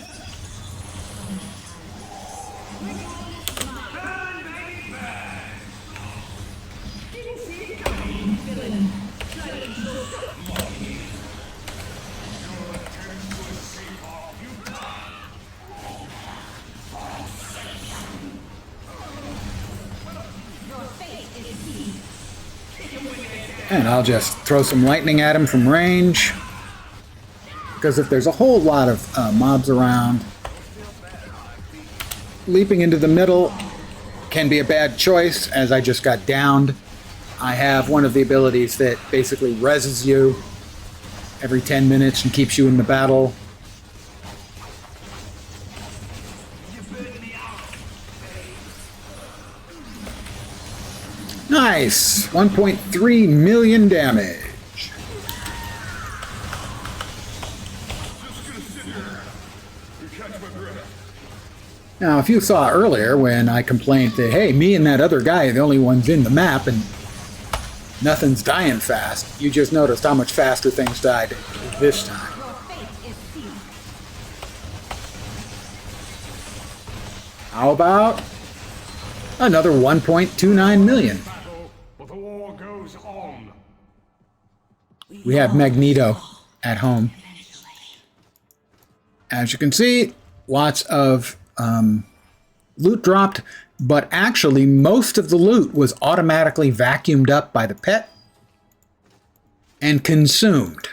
And I'll just throw some lightning at him from range. Because if there's a whole lot of mobs around, leaping into the middle can be a bad choice, as I just got downed. I have one of the abilities that basically reses you every 10 minutes and keeps you in the battle. Nice! 1.3 million damage. Now, if you saw earlier when I complained that, hey, me and that other guy are the only ones in the map and nothing's dying fast, you just noticed how much faster things died this time. How about another 1.29 million? We have Magneto at home. As you can see, lots of loot dropped, but actually most of the loot was automatically vacuumed up by the pet and consumed.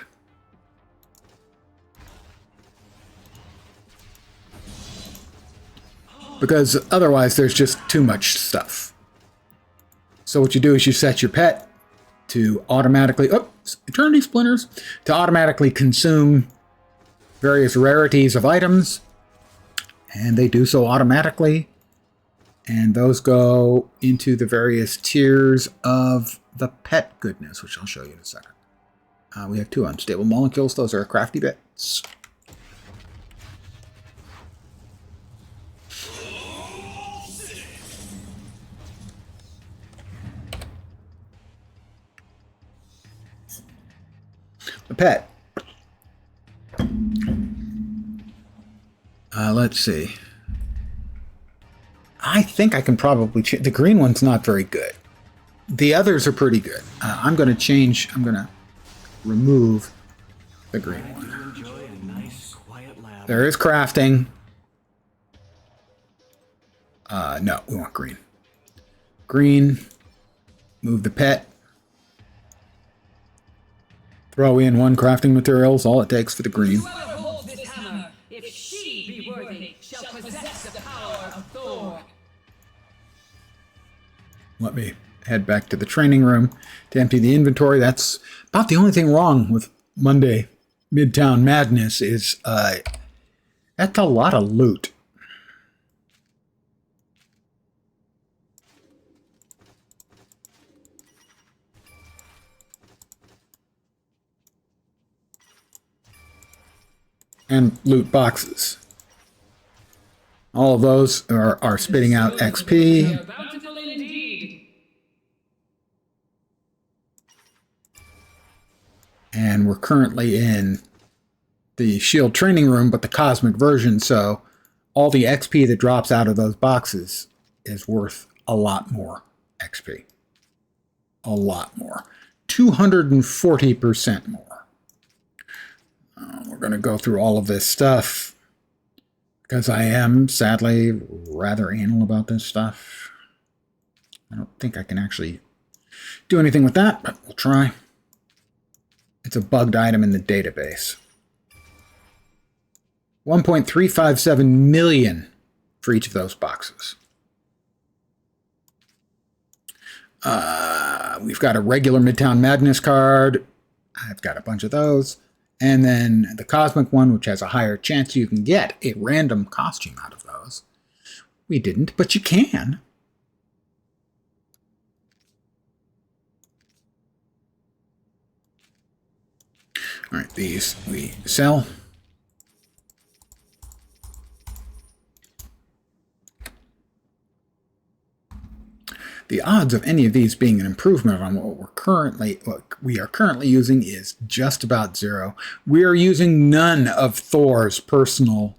Because otherwise there's just too much stuff. So what you do is you set your pet to automatically, Eternity Splinters, to automatically consume various rarities of items, and they do so automatically, and those go into the various tiers of the pet goodness, which I'll show you in a second. We have 2 unstable molecules. Those are crafty bits. The pet. Let's see. I think I can probably change. The green one's not very good. The others are pretty good. I'm going to change. I'm going to remove the green one. There is crafting. No, we want green. Green. Move the pet. Throw in 1 crafting material is all it takes for the green. If she be worthy, shall possess the power of Thor. Let me head back to the training room to empty the inventory. That's about the only thing wrong with Monday Midtown Madness is that's a lot of loot. And loot boxes. All of those are spitting out XP. And we're currently in the shield training room, but the cosmic version, so all the XP that drops out of those boxes is worth a lot more XP. A lot more. 240% more. We're going to go through all of this stuff because I am, sadly, rather anal about this stuff. I don't think I can actually do anything with that, but we'll try. It's a bugged item in the database. 1.357 million for each of those boxes. We've got a regular Midtown Madness card. I've got a bunch of those. And then the Cosmic one, which has a higher chance you can get a random costume out of those. We didn't, but you can. All right, these we sell. The odds of any of these being an improvement on what we are currently using is just about zero. We are using none of Thor's personal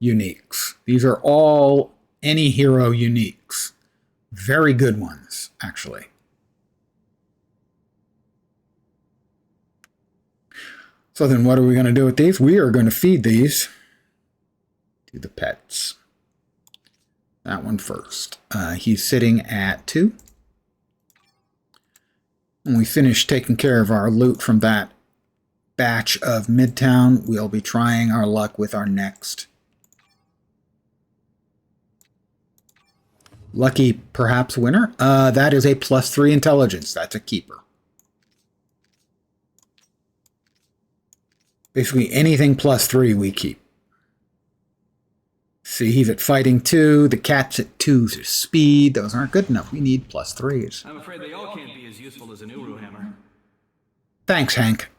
uniques. These are all any hero uniques. Very good ones, actually. So then what are we going to do with these? We are going to feed these to the pets. That one first. He's sitting at 2. When we finish taking care of our loot from that batch of Midtown, we'll be trying our luck with our next lucky, perhaps, winner. That is a +3 intelligence. That's a keeper. Basically, anything +3 we keep. See, he's at fighting 2. The cat's at 2's speed. Those aren't good enough. We need +3s. I'm afraid they all can't be as useful as an Uru hammer. Thanks, Hank.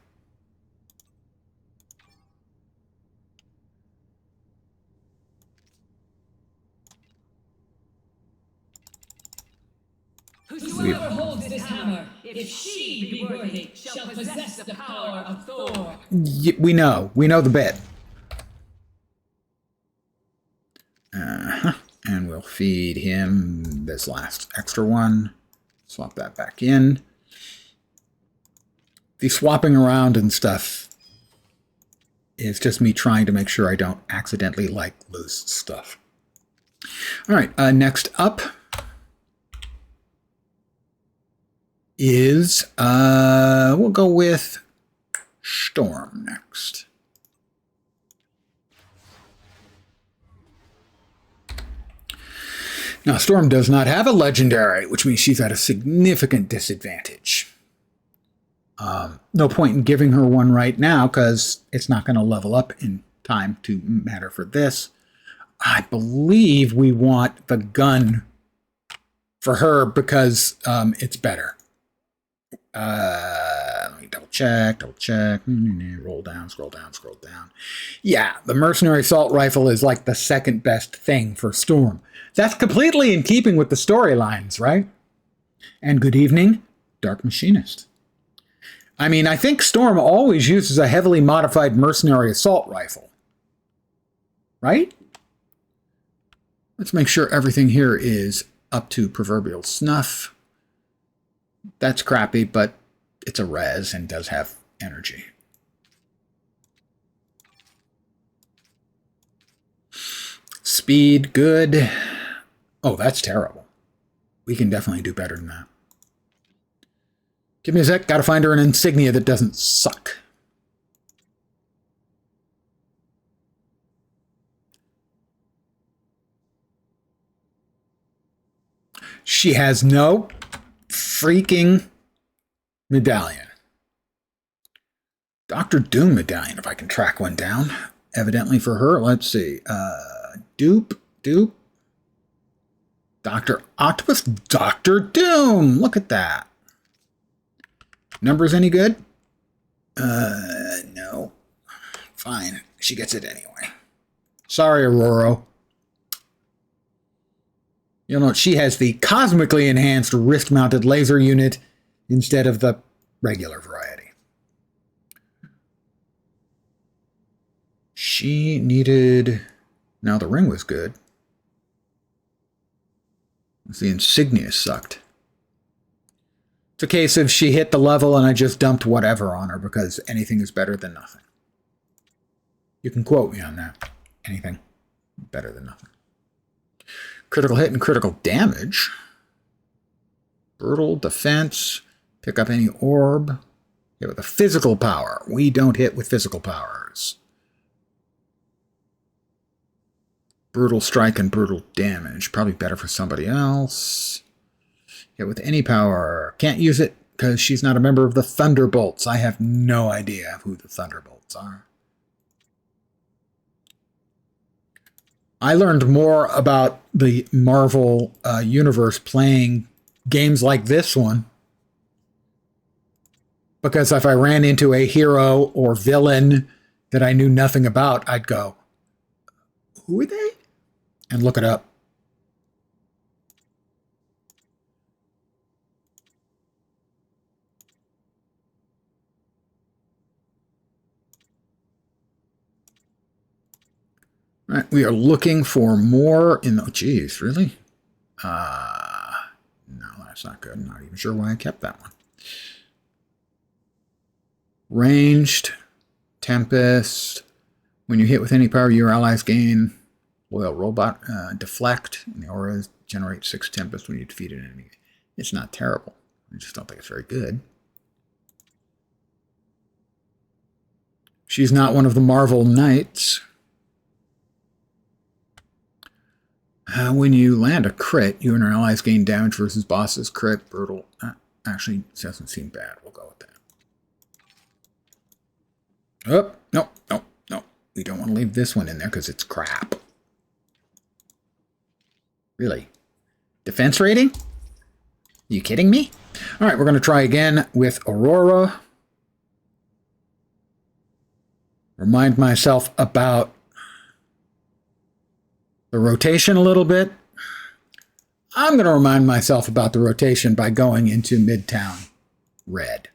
Whosoever holds this hammer, if she be worthy, shall possess the power of Thor. We know. We know the bit. And we'll feed him this last extra one. Swap that back in. The swapping around and stuff is just me trying to make sure I don't accidentally, lose stuff. All right, next up is, we'll go with Storm next. Now, Storm does not have a legendary, which means she's at a significant disadvantage. No point in giving her one right now because it's not going to level up in time to matter for this. I believe we want the gun for her because it's better. Let me double check. Roll down, scroll down. Yeah, the mercenary assault rifle is like the second best thing for Storm. That's completely in keeping with the storylines, right? And good evening, Dark Machinist. I mean, I think Storm always uses a heavily modified mercenary assault rifle. Right? Let's make sure everything here is up to proverbial snuff. That's crappy, but it's a res and does have energy. Speed, good. Oh, that's terrible. We can definitely do better than that. Give me a sec. Gotta find her an insignia that doesn't suck. She has no freaking medallion. Dr. Doom medallion, if I can track one down. Evidently for her. Let's see. Dupe. Dr. Octopus, Dr. Doom. Look at that. Numbers any good? No. Fine. She gets it anyway. Sorry, Aurora. You'll note she has the cosmically enhanced wrist-mounted laser unit instead of the regular variety. She needed... Now the ring was good. The insignia sucked. It's a case of she hit the level and I just dumped whatever on her because anything is better than nothing. You can quote me on that. Anything better than nothing. Critical hit and critical damage. Brutal defense. Pick up any orb. Hit with a physical power. We don't hit with physical powers. Brutal strike and brutal damage. Probably better for somebody else. Hit with any power. Can't use it because she's not a member of the Thunderbolts. I have no idea who the Thunderbolts are. I learned more about the Marvel universe playing games like this one. Because if I ran into a hero or villain that I knew nothing about, I'd go, who are they? And look it up. All right, we are looking for more in the... Geez, really? No, that's not good. I'm not even sure why I kept that one. Ranged, Tempest. When you hit with any power, your allies gain loyal robot. Deflect, and the aura generates 6 Tempest when you defeat an enemy. It's not terrible. I just don't think it's very good. She's not one of the Marvel Knights. When you land a crit, you and your allies gain damage versus bosses. Crit, brutal. Actually, it doesn't seem bad. We'll go with that. Oh, no, no, no. We don't want to leave this one in there because it's crap. Really? Defense rating? You kidding me? All right, we're going to try again with Aurora. Remind myself about the rotation a little bit. I'm going to remind myself about the rotation by going into Midtown Red.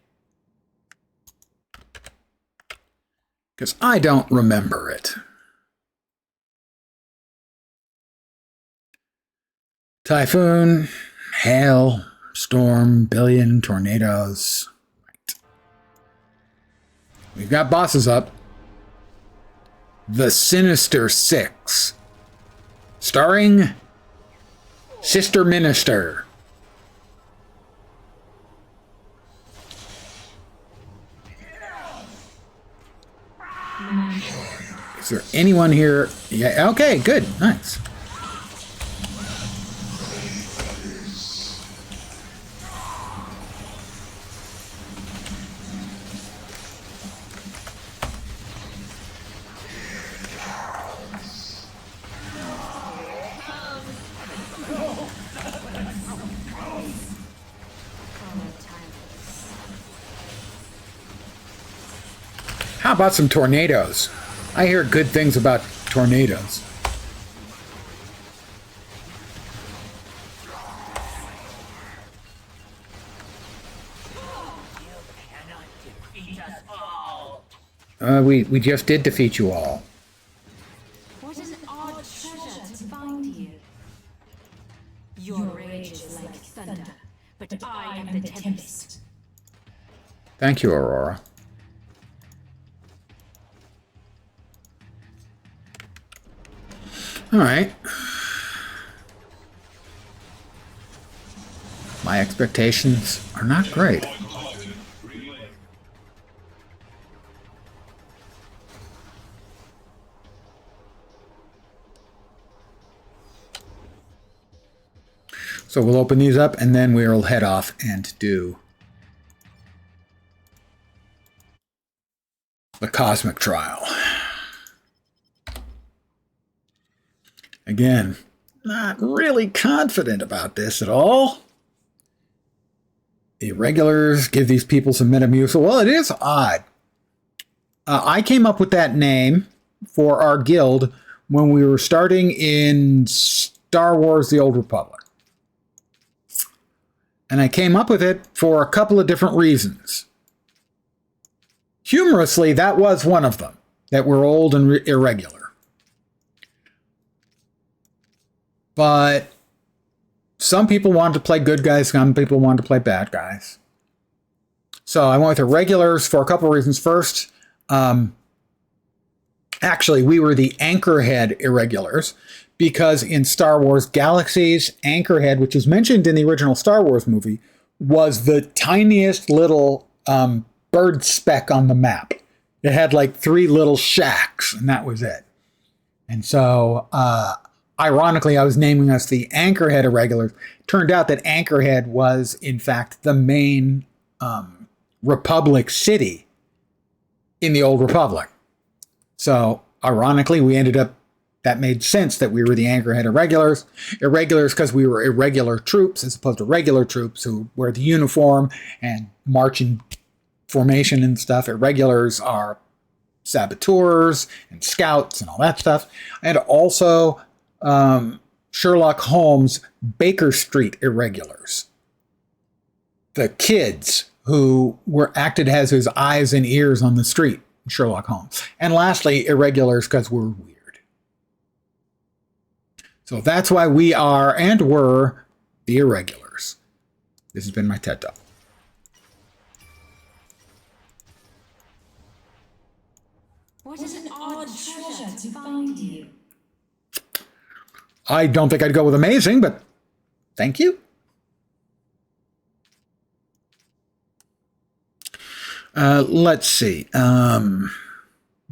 Because I don't remember it. Typhoon, hail, storm, billion, tornadoes. Right. We've got bosses up. The Sinister Six. Starring Sister Minister. Is there anyone here? Yeah, okay, good, nice. How about some tornadoes? I hear good things about tornadoes. We just did defeat you all. What an odd treasure to find here. Your rage is like thunder, but I am the tempest. Thank you, Aurora. All right. My expectations are not great. So we'll open these up and then we'll head off and do the Cosmic Trial. Again, not really confident about this at all. The Irregulars give these people some Metamucil. Well, it is odd. I came up with that name for our guild when we were starting in Star Wars: The Old Republic. And I came up with it for a couple of different reasons. Humorously, that was one of them, that we're old and irregular. But some people wanted to play good guys, some people wanted to play bad guys. So I went with Irregulars for a couple of reasons. First, actually, we were the Anchorhead Irregulars because in Star Wars Galaxies, Anchorhead, which was mentioned in the original Star Wars movie, was the tiniest little bird speck on the map. It had like 3 little shacks, and that was it. And so ironically, I was naming us the Anchorhead Irregulars. Turned out that Anchorhead was, in fact, the main Republic city in the Old Republic. So, ironically, we ended up, that made sense that we were the Anchorhead Irregulars. Irregulars because we were irregular troops as opposed to regular troops who wear the uniform and march in formation and stuff. Irregulars are saboteurs and scouts and all that stuff. And also Sherlock Holmes Baker Street Irregulars. The kids who were acted as his eyes and ears on the street, Sherlock Holmes. And lastly, Irregulars because we're weird. So that's why we are and were the Irregulars. This has been my TED Talk. What is an odd treasure to find here? I don't think I'd go with amazing, but thank you. Let's see.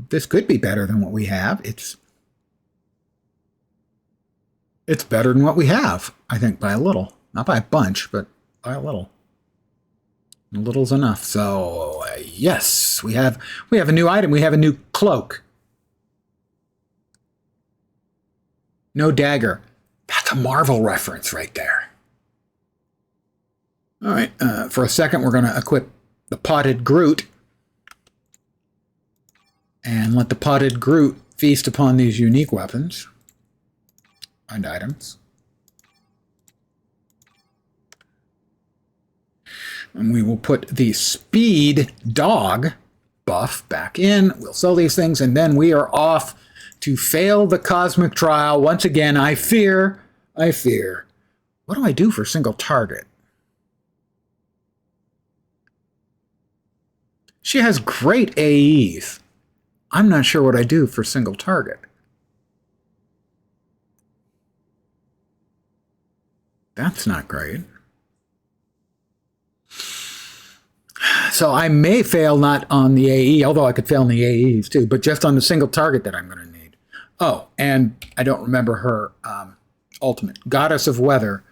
This could be better than what we have. It's better than what we have, I think, by a little. Not by a bunch, but by a little. A little's enough. So, yes, we have a new item. We have a new cloak. No dagger. That's a Marvel reference right there. All right, for a second, we're going to equip the Potted Groot and let the Potted Groot feast upon these unique weapons and items. And we will put the Speed Dog buff back in. We'll sell these things, and then we are off to fail the cosmic trial. Once again, I fear. What do I do for single target? She has great AEs. I'm not sure what I do for single target. That's not great. So I may fail not on the AE, although I could fail in the AEs too, but just on the single target that I'm going to need. Oh, and I don't remember her ultimate. Goddess of Weather.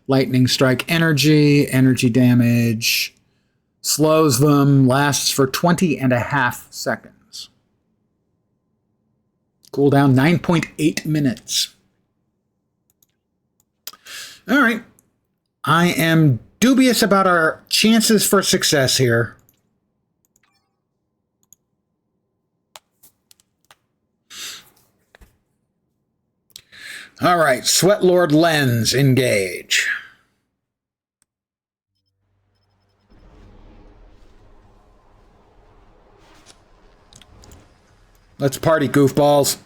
Lightning Strike energy damage, slows them, lasts for 20.5 seconds. Cooldown 9.8 minutes. All right. I am dubious about our chances for success here. All right, Sweatlord Lens, engage. Let's party, goofballs.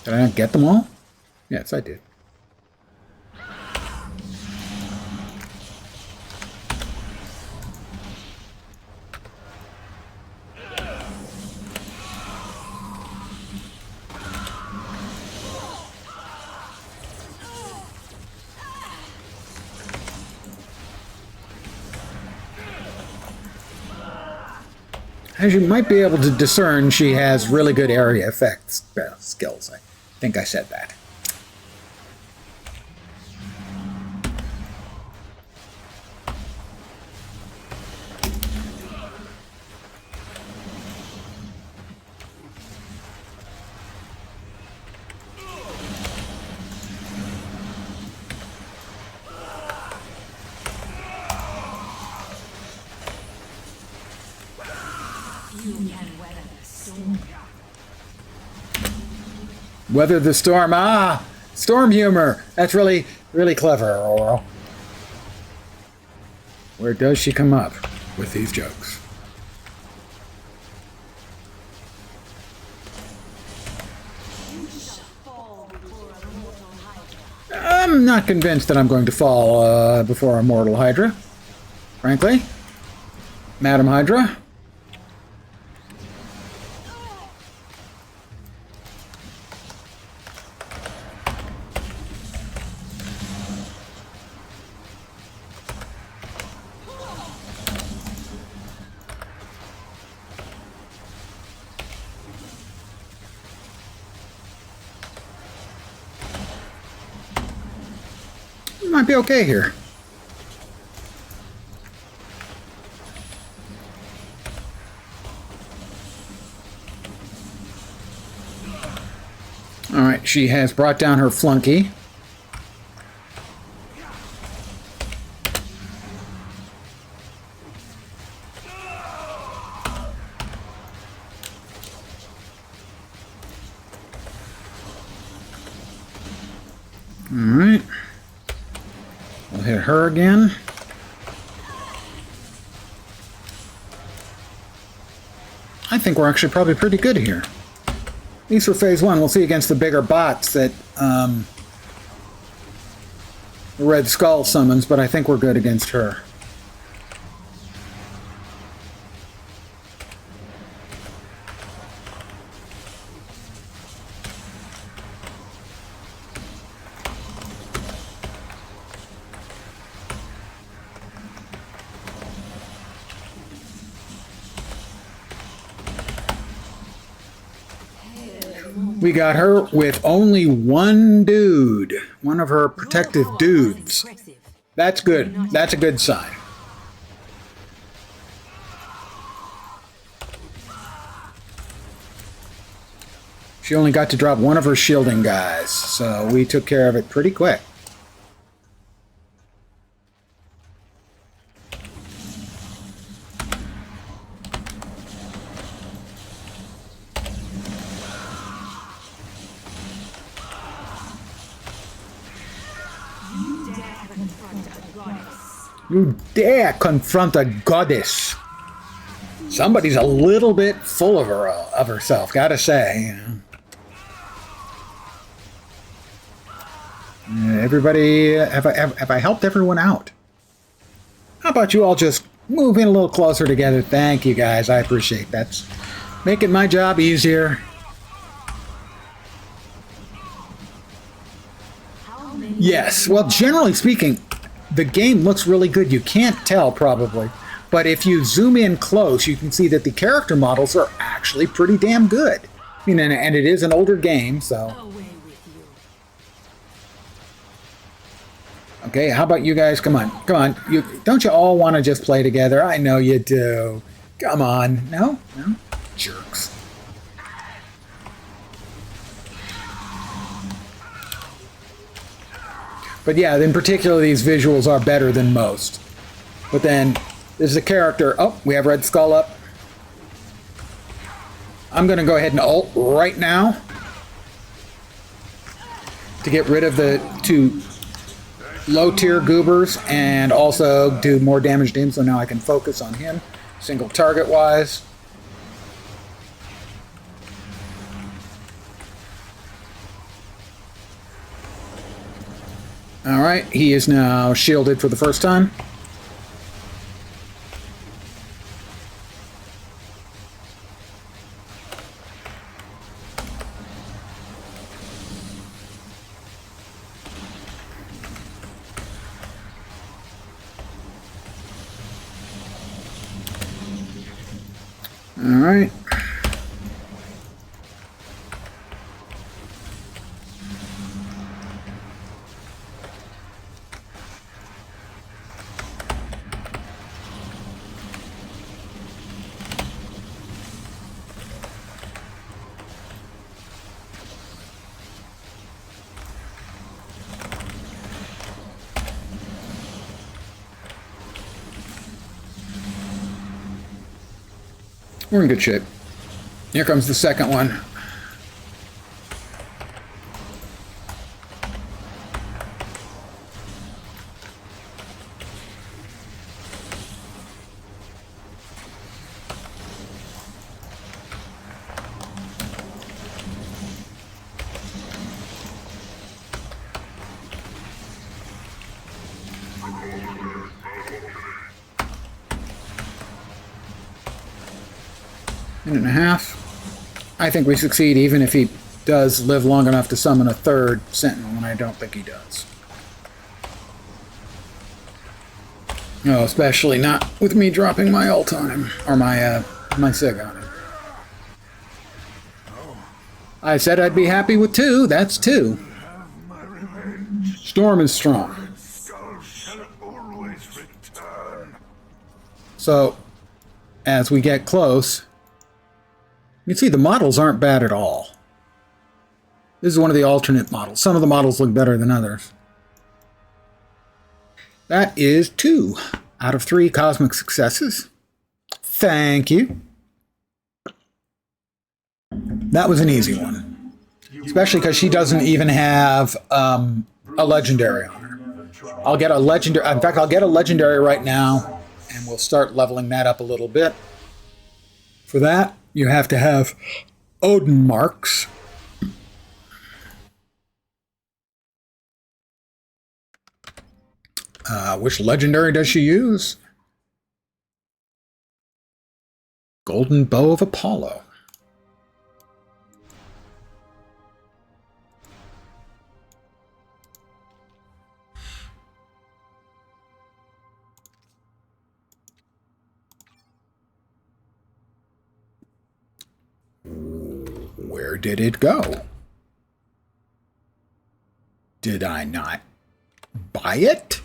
Did I not get them all? Yes, I did. As you might be able to discern, she has really good area effects skills. I think I said that. Weather the storm. Ah, storm humor. That's really, really clever, Aurora. Where does she come up with these jokes? I'm not convinced that I'm going to fall before a mortal Hydra, frankly. Madam Hydra. might be okay here. Alright, she has brought down her flunky. Alright. We'll hit her again. I think we're actually probably pretty good here. At least for phase one. We'll see against the bigger bots that the Red Skull summons, but I think we're good against her. We got her with only one dude. One of her protective dudes. That's good. That's a good sign. She only got to drop one of her shielding guys, so we took care of it pretty quick. You dare confront a goddess. Somebody's a little bit full of herself, gotta say. You know. Everybody, have I helped everyone out? How about you all just move in a little closer together? Thank you, guys. I appreciate that. That's making my job easier. Yes. Well, generally speaking, the game looks really good. You can't tell, probably. But if you zoom in close, you can see that the character models are actually pretty damn good. I mean, and it is an older game, so... Okay, how about you guys? Come on. Come on. Don't you all want to just play together? I know you do. Come on. No? No? Jerks. But yeah, in particular, these visuals are better than most. But then, there's a character. Oh, we have Red Skull up. I'm going to go ahead and ult right now to get rid of the two low-tier goobers and also do more damage to him, so now I can focus on him, single target-wise. Alright, he is now shielded for the first time. Alright. We're in good shape. Here comes the second one. Minute and a half. I think we succeed even if he does live long enough to summon a third Sentinel, and I don't think he does. No, especially not with me dropping my ult on him, or my Sig on him. I said I'd be happy with 2, that's 2. Storm is strong. always return. So, as we get close, you can see the models aren't bad at all. This is one of the alternate models. Some of the models look better than others. That is 2 out of 3 cosmic successes. Thank you. That was an easy one. Especially because she doesn't even have a legendary on her. I'll get a legendary. In fact, I'll get a legendary right now, and we'll start leveling that up a little bit. For that, you have to have Odin marks. Which legendary does she use? Golden Bow of Apollo. Where did it go? Did I not buy it?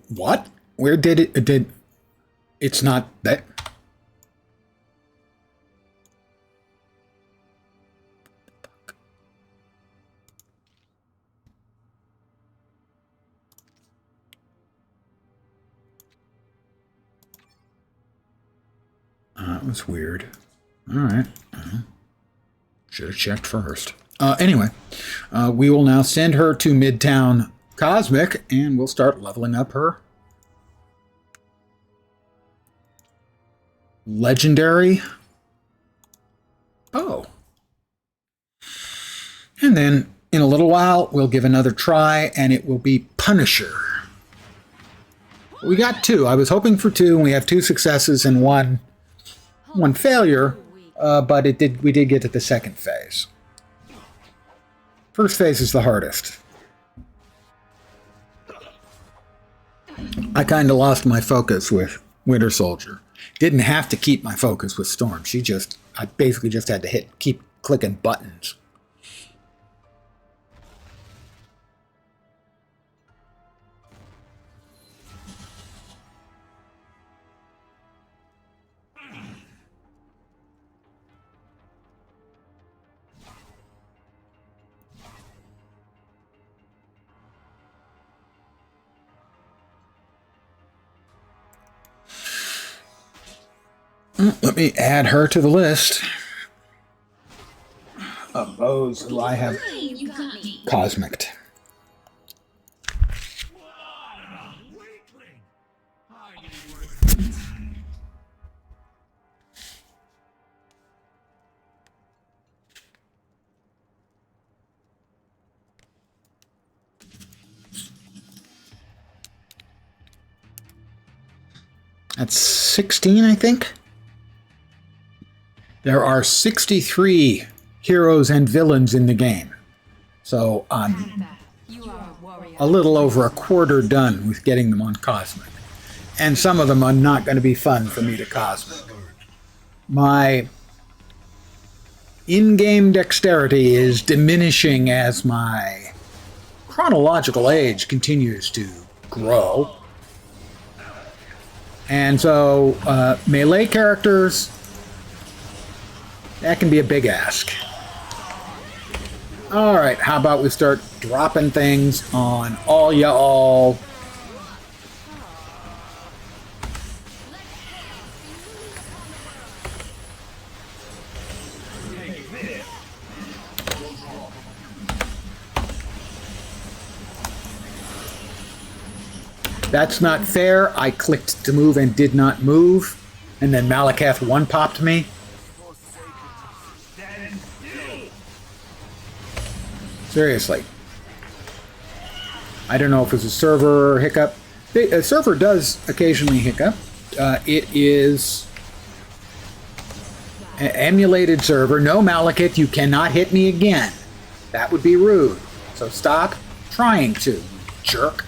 What? Where did it? It's not that. That was weird. All right. Should have checked first. Anyway, we will now send her to Midtown Cosmic, and we'll start leveling up her legendary bow. And then in a little while, we'll give another try, and it will be Punisher. We got 2. I was hoping for 2, and we have 2 successes and one failure, but we did get to the second phase. First phase is the hardest. I kind of lost my focus with Winter Soldier. Didn't have to keep my focus with Storm. I basically just had to keep clicking buttons. Let me add her to the list of those who I have cosmicked. That's 16, I think. There are 63 heroes and villains in the game. So I'm a little over a quarter done with getting them on Cosmic. And some of them are not going to be fun for me to Cosmic. My in-game dexterity is diminishing as my chronological age continues to grow. And so melee characters, that can be a big ask. All right, how about we start dropping things on all y'all. That's not fair. I clicked to move and did not move. And then Malakath one-popped me. Seriously. I don't know if it's a server hiccup. A server does occasionally hiccup. It is an emulated server. No, Malakath, you cannot hit me again. That would be rude. So stop trying to, you jerk.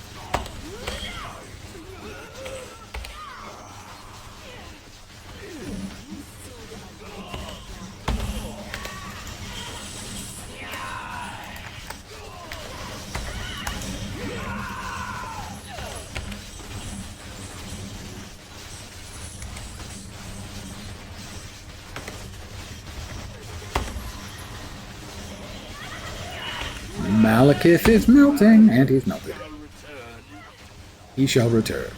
Malekith is melting, and he's melted. He shall return.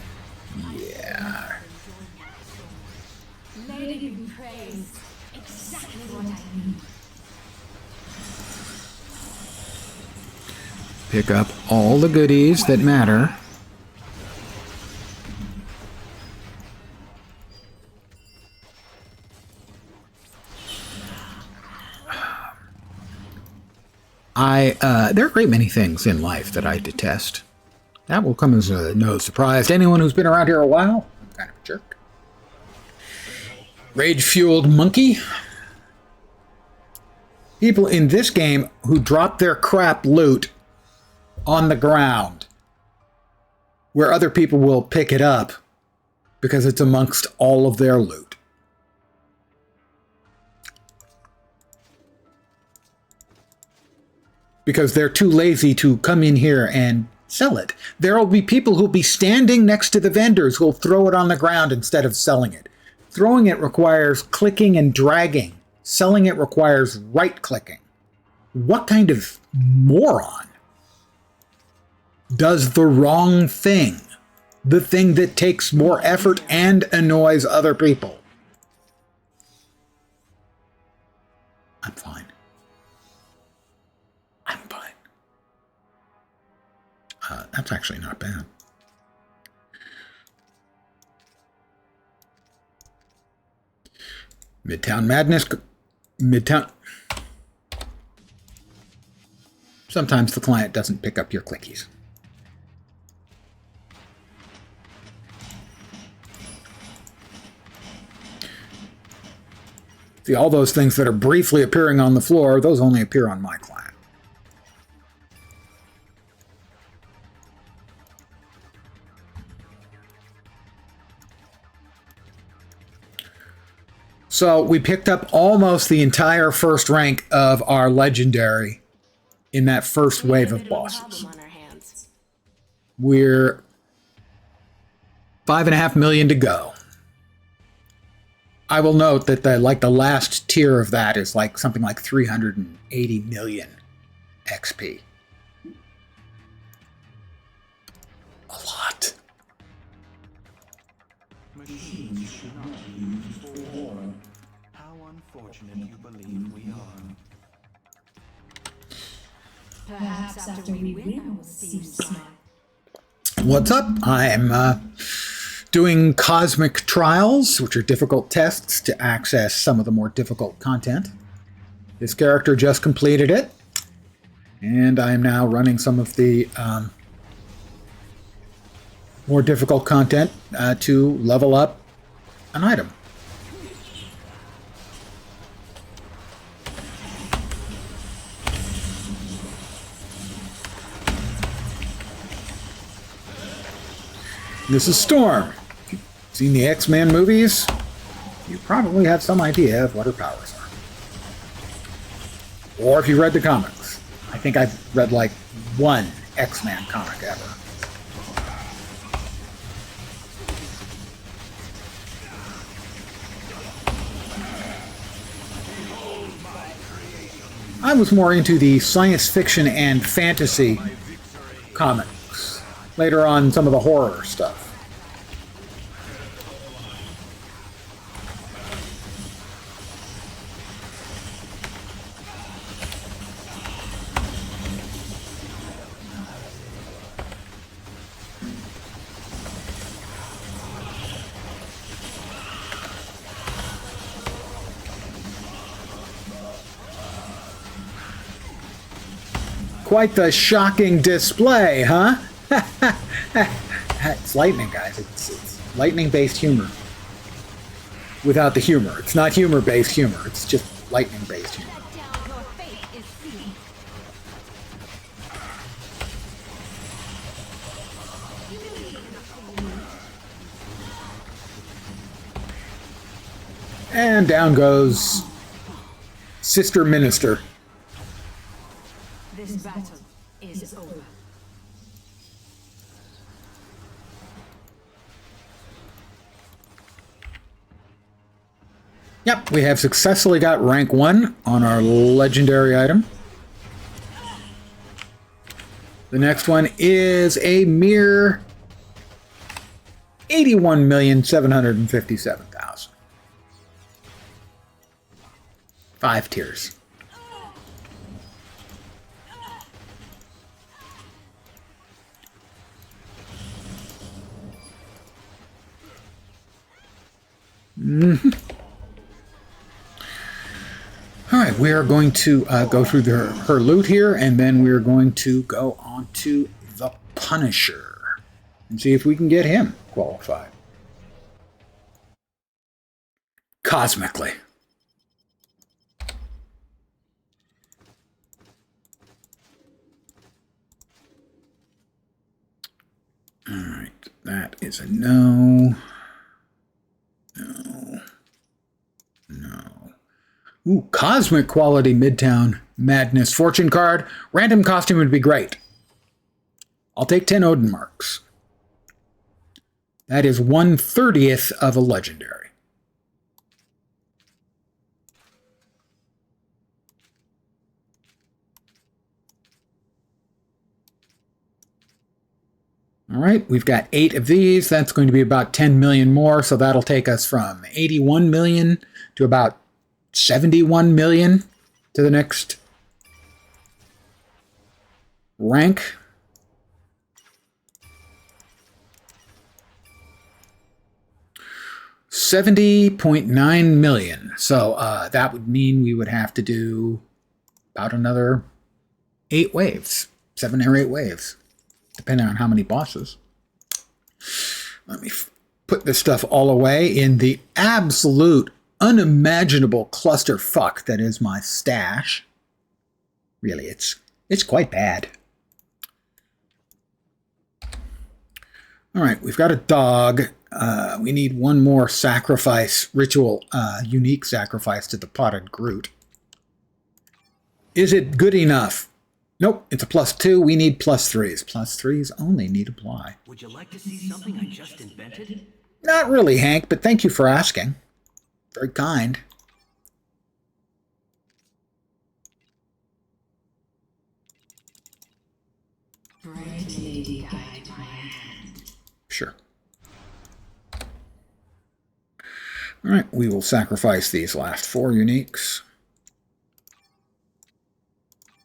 Yeah. Lady in praise. Exactly what I need. Pick up all the goodies that matter. There are a great many things in life that I detest. That will come as no surprise to anyone who's been around here a while. I'm kind of a jerk. Rage-fueled monkey. People in this game who drop their crap loot on the ground where other people will pick it up because it's amongst all of their loot. Because they're too lazy to come in here and sell it. There will be people who'll be standing next to the vendors who'll throw it on the ground instead of selling it. Throwing it requires clicking and dragging. Selling it requires right-clicking. What kind of moron does the wrong thing? The thing that takes more effort and annoys other people. I'm fine. I'm fine. That's actually not bad. Midtown Madness. Midtown. Sometimes the client doesn't pick up your clickies. See, all those things that are briefly appearing on the floor, those only appear on my client. So we picked up almost the entire first rank of our legendary in that first wave of bosses. We're 5.5 million to go. I will note that the last tier of that is like something like 380 million XP. A lot. Machines should not be used for war. How unfortunate you believe we are. Perhaps after we win, I will see you smile. What's up? I'm doing cosmic trials, which are difficult tests to access some of the more difficult content. This character just completed it, and I am now running some of the more difficult content to level up an item. This is Storm. If you've seen the X-Men movies, you probably have some idea of what her powers are. Or if you read the comics. I think I've read like one X-Men comic ever. I was more into the science fiction and fantasy comics. Later on, some of the horror stuff. Quite the shocking display, huh? It's lightning, guys. It's lightning-based humor. Without the humor. It's not humor-based humor. It's just lightning-based humor. And down goes Sister Minister. This battle is over. Yep, we have successfully got rank 1 on our legendary item. The next one is a mere 81,757,000. 5 tiers. All right, we are going to go through her loot here, and then we're going to go on to the Punisher and see if we can get him qualified. Cosmically. All right, that is a no. No. No. Ooh, Cosmic Quality Midtown Madness Fortune card. Random costume would be great. I'll take 10 Odin marks. That is 1/30th of a legendary. All right, we've got 8 of these. That's going to be about 10 million more, so that'll take us from 81 million to about 71 million to the next rank. $70.9 million. So that would mean we would have to do about another 8 waves, 7 or 8 waves, depending on how many bosses. Let me put this stuff all away in the absolute unimaginable clusterfuck that is my stash. Really, it's quite bad. All right, we've got a dog. We need one more sacrifice, ritual, unique sacrifice to the potted Groot. Is it good enough? Nope, it's a +2. We need +3s. +3s only need apply. Would you like to see something I just invented? Not really, Hank, but thank you for asking. Very kind. Bright lady, guide my hand. Sure. All right, we will sacrifice these last 4 uniques.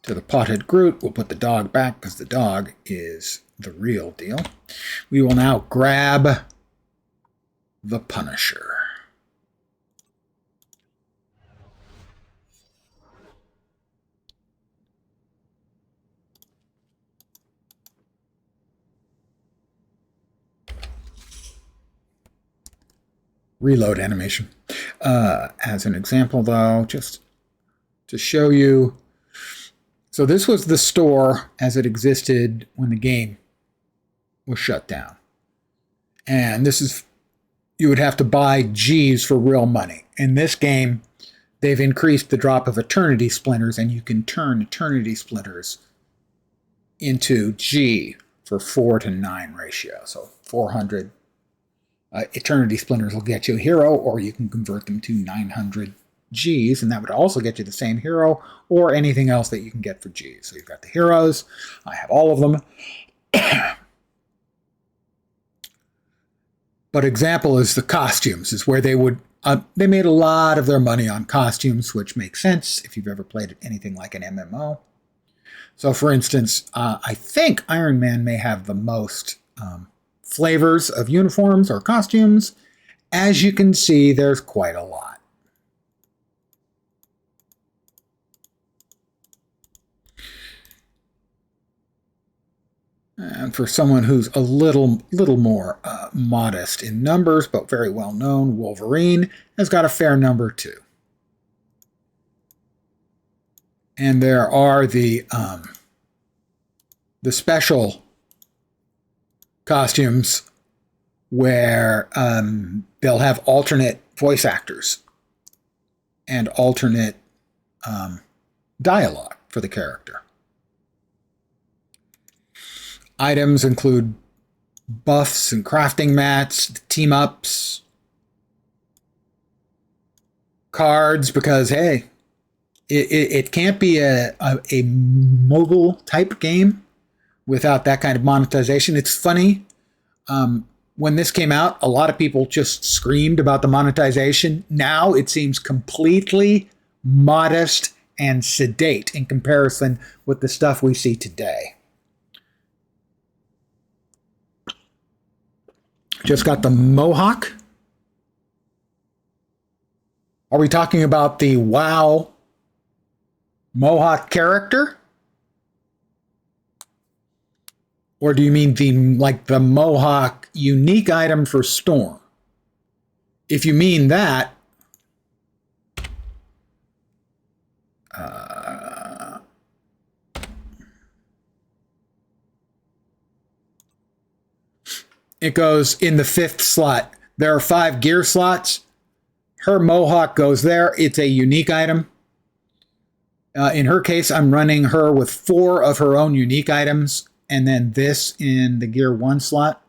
To the potted Groot, we'll put the dog back because the dog is the real deal. We will now grab the Punisher. Reload animation. As an example, though, just to show you. So this was the store as it existed when the game was shut down. And this is, you would have to buy G's for real money. In this game, they've increased the drop of Eternity Splinters, and you can turn Eternity Splinters into G for 4-to-9 ratio. So 400 Eternity Splinters will get you a hero, or you can convert them to 900 Gs, and that would also get you the same hero or anything else that you can get for Gs. So you've got the heroes. I have all of them. But example is the costumes, is where they would, they made a lot of their money on costumes, which makes sense if you've ever played anything like an MMO. So for instance, I think Iron Man may have the most flavors of uniforms or costumes. As you can see, there's quite a lot. And for someone who's a little more modest in numbers, but very well known, Wolverine has got a fair number too. And there are the special costumes where they'll have alternate voice actors and alternate dialogue for the character. Items include buffs and crafting mats, team-ups, cards, because, hey, it can't be a mobile type game without that kind of monetization. It's funny. When this came out, a lot of people just screamed about the monetization. Now it seems completely modest and sedate in comparison with the stuff we see today. Just got the Mohawk. Are we talking about the WoW Mohawk character? Or do you mean the Mohawk unique item for Storm? If you mean that, it goes in the 5th slot. There are 5 gear slots. Her Mohawk goes there. It's a unique item. In her case, I'm running her with 4 of her own unique items, and then this in the gear 1 slot.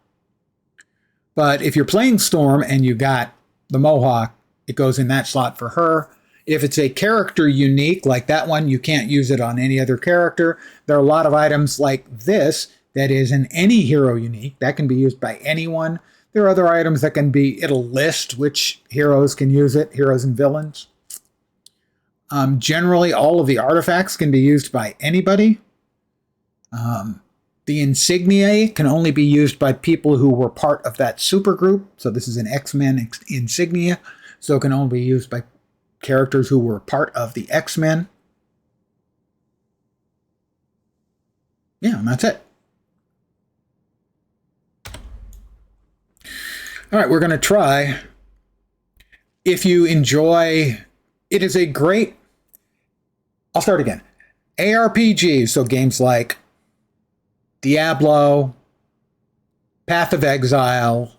But if you're playing Storm and you got the Mohawk, it goes in that slot for her. If it's a character unique like that one, you can't use it on any other character. There are a lot of items like this that is in any hero unique. That can be used by anyone. There are other items that can be, it'll list which heroes can use it, heroes and villains. Generally, all of the artifacts can be used by anybody. The insignia can only be used by people who were part of that supergroup. So this is an X-Men insignia. So it can only be used by characters who were part of the X-Men. Yeah, and that's it. All right, we're going to try. If you enjoy, it is a great, I'll start again. ARPGs, so games like Diablo, Path of Exile,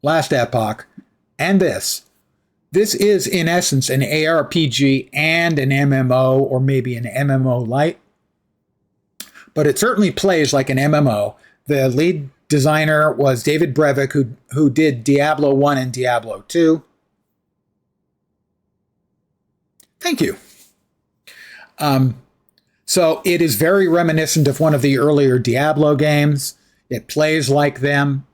Last Epoch, and this. This is, in essence, an ARPG and an MMO, or maybe an MMO light. But it certainly plays like an MMO. The lead designer was David Brevik, who did Diablo 1 and Diablo 2. Thank you. So it is very reminiscent of one of the earlier Diablo games. It plays like them.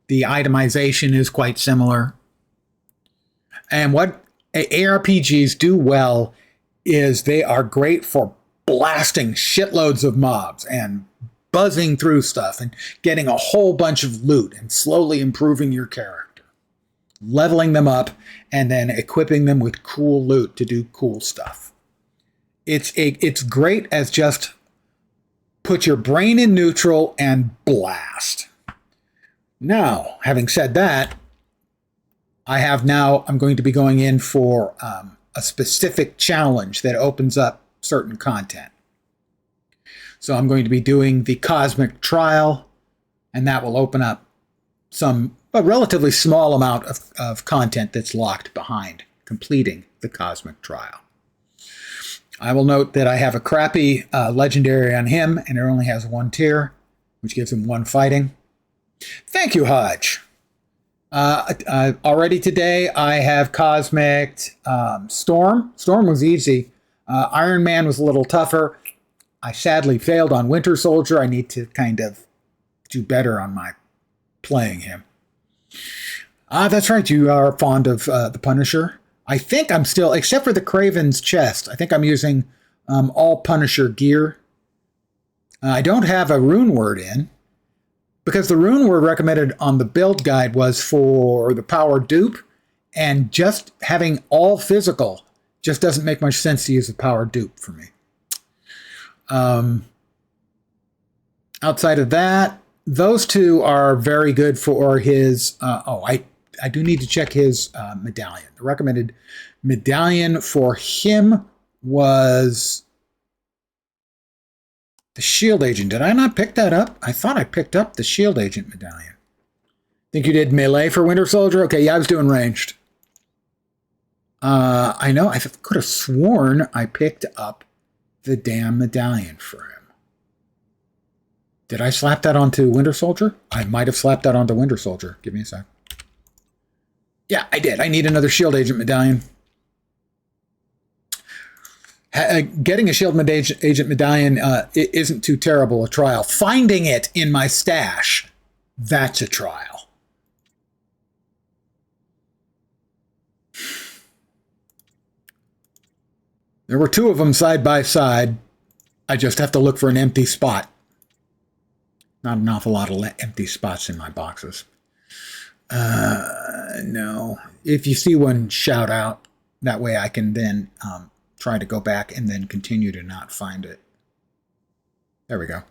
The itemization is quite similar. And what ARPGs do well is they are great for blasting shitloads of mobs and buzzing through stuff and getting a whole bunch of loot and slowly improving your character, leveling them up, and then equipping them with cool loot to do cool stuff. It's great as just put your brain in neutral and blast. Now, having said that, I'm going to be going in for a specific challenge that opens up certain content. So I'm going to be doing the Cosmic Trial, and that will open up a relatively small amount of content that's locked behind completing the Cosmic Trial. I will note that I have a crappy legendary on him, and it only has 1 tier, which gives him 1 fighting. Thank you, Hodge. Already today, I have Cosmic Storm. Storm was easy. Iron Man was a little tougher. I sadly failed on Winter Soldier. I need to kind of do better on my playing him. That's right. You are fond of the Punisher. I think I'm still, except for the Kraven's chest, I think I'm using all Punisher gear. I don't have a rune word in, because the rune word recommended on the build guide was for the power dupe, and just having all physical just doesn't make much sense to use a power dupe for me. Outside of that, those 2 are very good for his, I do need to check his medallion. The recommended medallion for him was the Shield Agent. Did I not pick that up? I thought I picked up the Shield Agent medallion. Think you did melee for Winter Soldier? Okay, yeah, I was doing ranged. I know, I could have sworn I picked up the damn medallion for him. Did I slap that onto Winter Soldier? I might have slapped that onto Winter Soldier. Give me a sec. Yeah, I did. I need another Shield Agent medallion. Getting a Shield Agent Medallion isn't too terrible a trial. Finding it in my stash, that's a trial. There were 2 of them side by side. I just have to look for an empty spot. Not an awful lot of empty spots in my boxes. No. If you see one, shout out. That way I can then try to go back and then continue to not find it. There we go.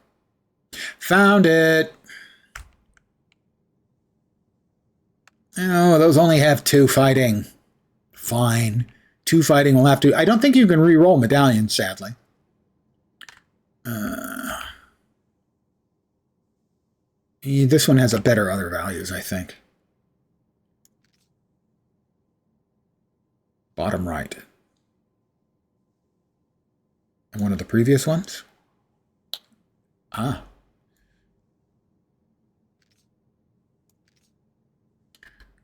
Found it. Oh, those only have 2 fighting. Fine. 2 fighting will have to... I don't think you can re-roll medallions, sadly. This one has a better other values, I think. Bottom right. And one of the previous ones? Ah.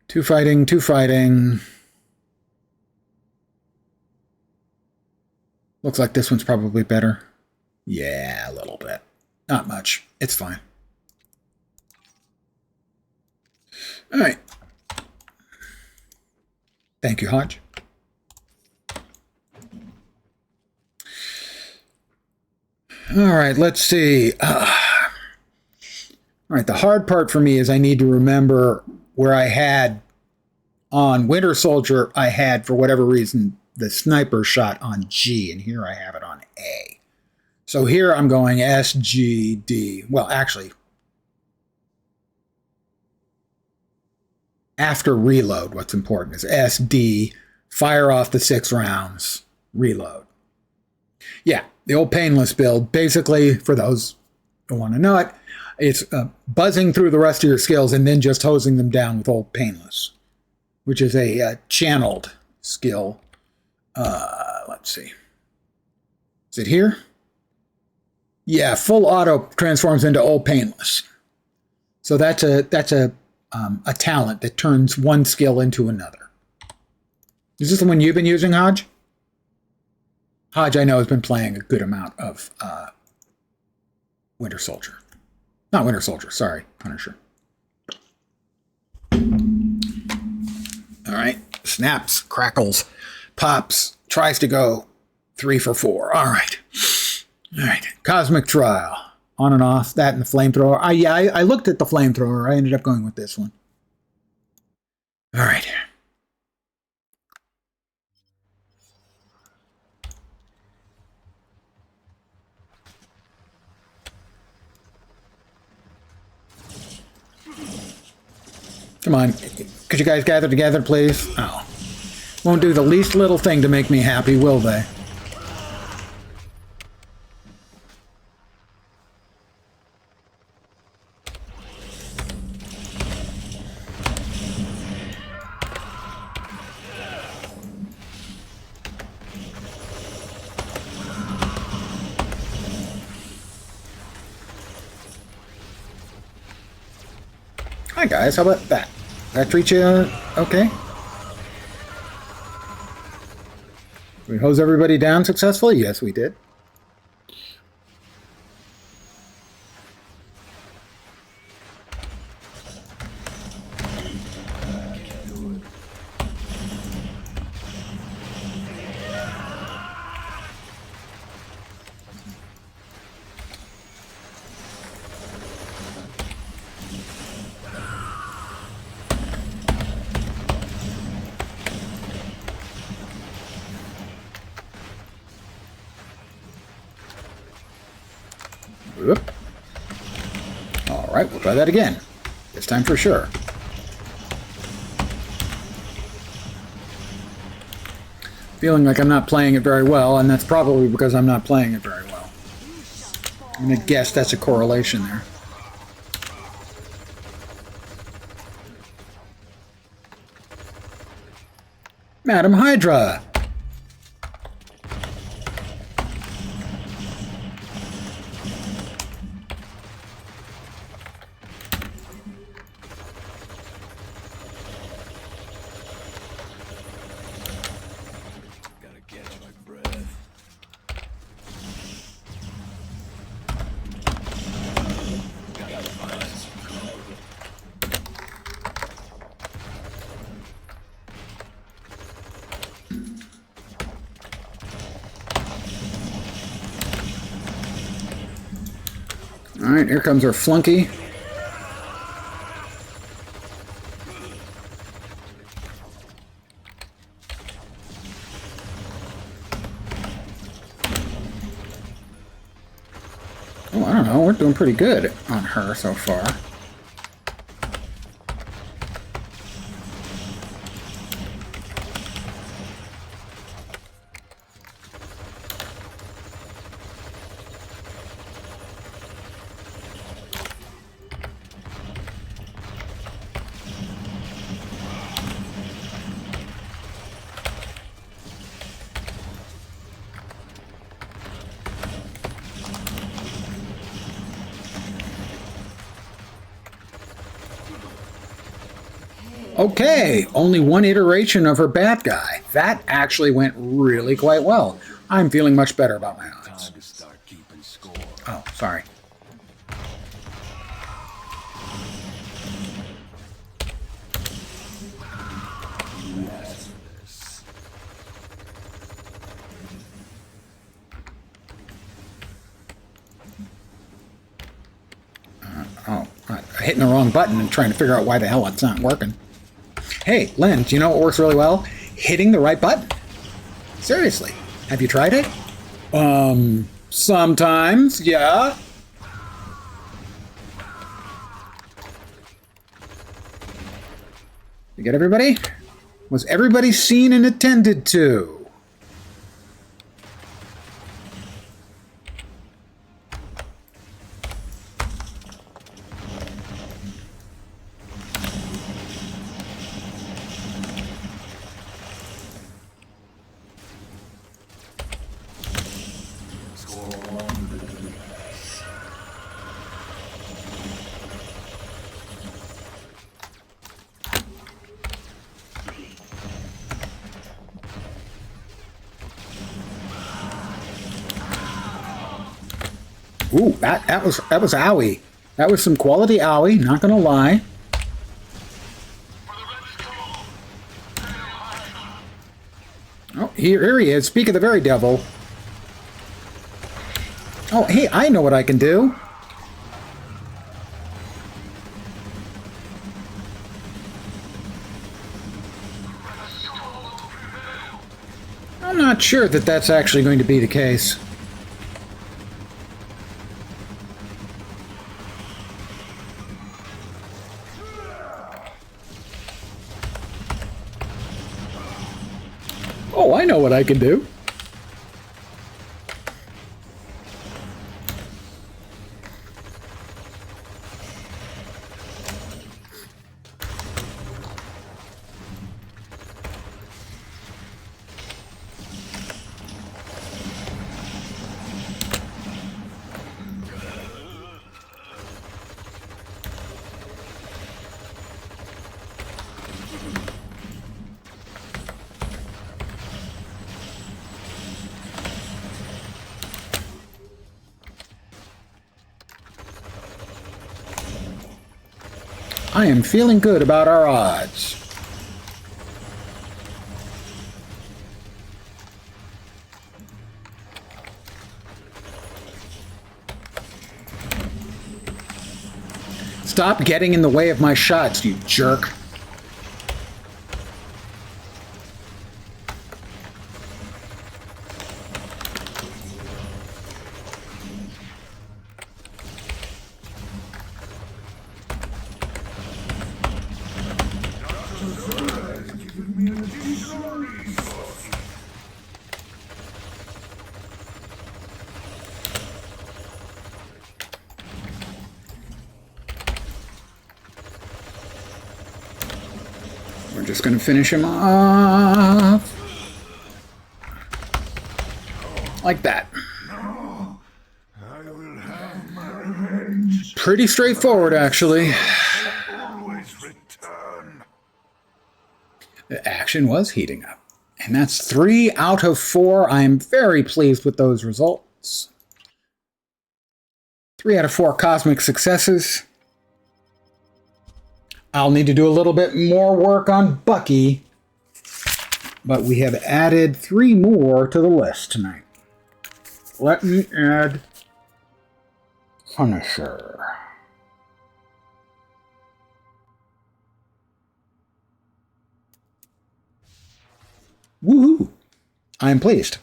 Two fighting, 2 fighting. Looks like this one's probably better. Yeah, a little bit. Not much. It's fine. All right. Thank you, Hodge. All right, let's see. All right, the hard part for me is I need to remember where I had on Winter Soldier, I had, for whatever reason, the sniper shot on G, and here I have it on A. So here I'm going S, G, D. Well, actually, after reload, what's important is S, D, fire off the 6 rounds, reload. Yeah, the old painless build. Basically, for those who want to know it, it's buzzing through the rest of your skills and then just hosing them down with old painless, which is a channeled skill. Let's see. Is it here? Yeah, full auto transforms into old painless. So that's a talent that turns one skill into another. Is this the one you've been using, Hodge? Hodge, I know, has been playing a good amount of Winter Soldier. Not Winter Soldier, sorry, Punisher. All right, snaps, crackles, pops, tries to go 3 for 4. All right. All right, Cosmic Trial. On and off, that and the Flamethrower. I looked at the Flamethrower. I ended up going with this one. All right. Come on. Could you guys gather together, please? Oh. Won't do the least little thing to make me happy, will they? Hi guys, how about that? Did that treat you okay? Did we hose everybody down successfully? Yes, we did. Whoop. All right, we'll try that again. This time for sure. Feeling like I'm not playing it very well, and that's probably because I'm not playing it very well. I'm going to guess that's a correlation there. Madam Hydra! Alright, here comes our flunky. Oh, I don't know. We're doing pretty good on her so far. Okay, only one iteration of her bad guy. That actually went really quite well. I'm feeling much better about my odds. Time to start keeping score. Oh, sorry. I'm hitting the wrong button and trying to figure out why the hell it's not working. Hey, Len, do you know what works really well? Hitting the right button. Seriously, have you tried it? Sometimes, yeah. You get everybody? Was everybody seen and attended to? Ooh, that was owie. That was some quality owie, not gonna lie. Oh, here he is. Speak of the very devil. Oh, hey, I know what I can do. I'm not sure that that's actually going to be the case. Oh, I know what I can do. I am feeling good about our odds. Stop getting in the way of my shots, you jerk. We're just going to finish him off. Like that. I will have my revenge. Pretty straightforward, actually. Always return. The action was heating up. And that's 3 out of 4. I am very pleased with those results. 3 out of 4 cosmic successes. I'll need to do a little bit more work on Bucky, but we have added 3 more to the list tonight. Let me add Punisher. Woohoo! I am pleased.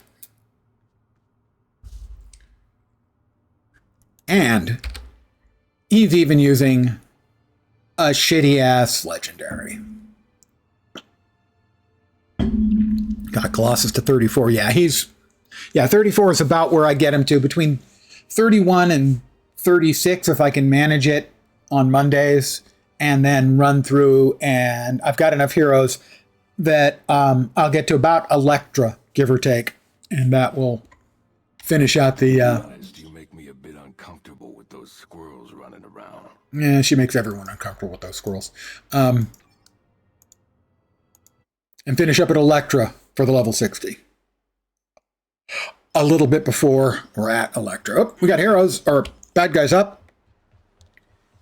And he's even using a shitty-ass legendary. Got Colossus to 34. Yeah, 34 is about where I get him to. Between 31 and 36, if I can manage it on Mondays, and then run through, and I've got enough heroes that I'll get to about Electra, give or take, and that will finish out the... You make me a bit uncomfortable with those squirrels running around. Yeah, she makes everyone uncomfortable with those squirrels. And finish up at Electra for the level 60. A little bit before we're at Electra. Oh, we got heroes, or bad guys up.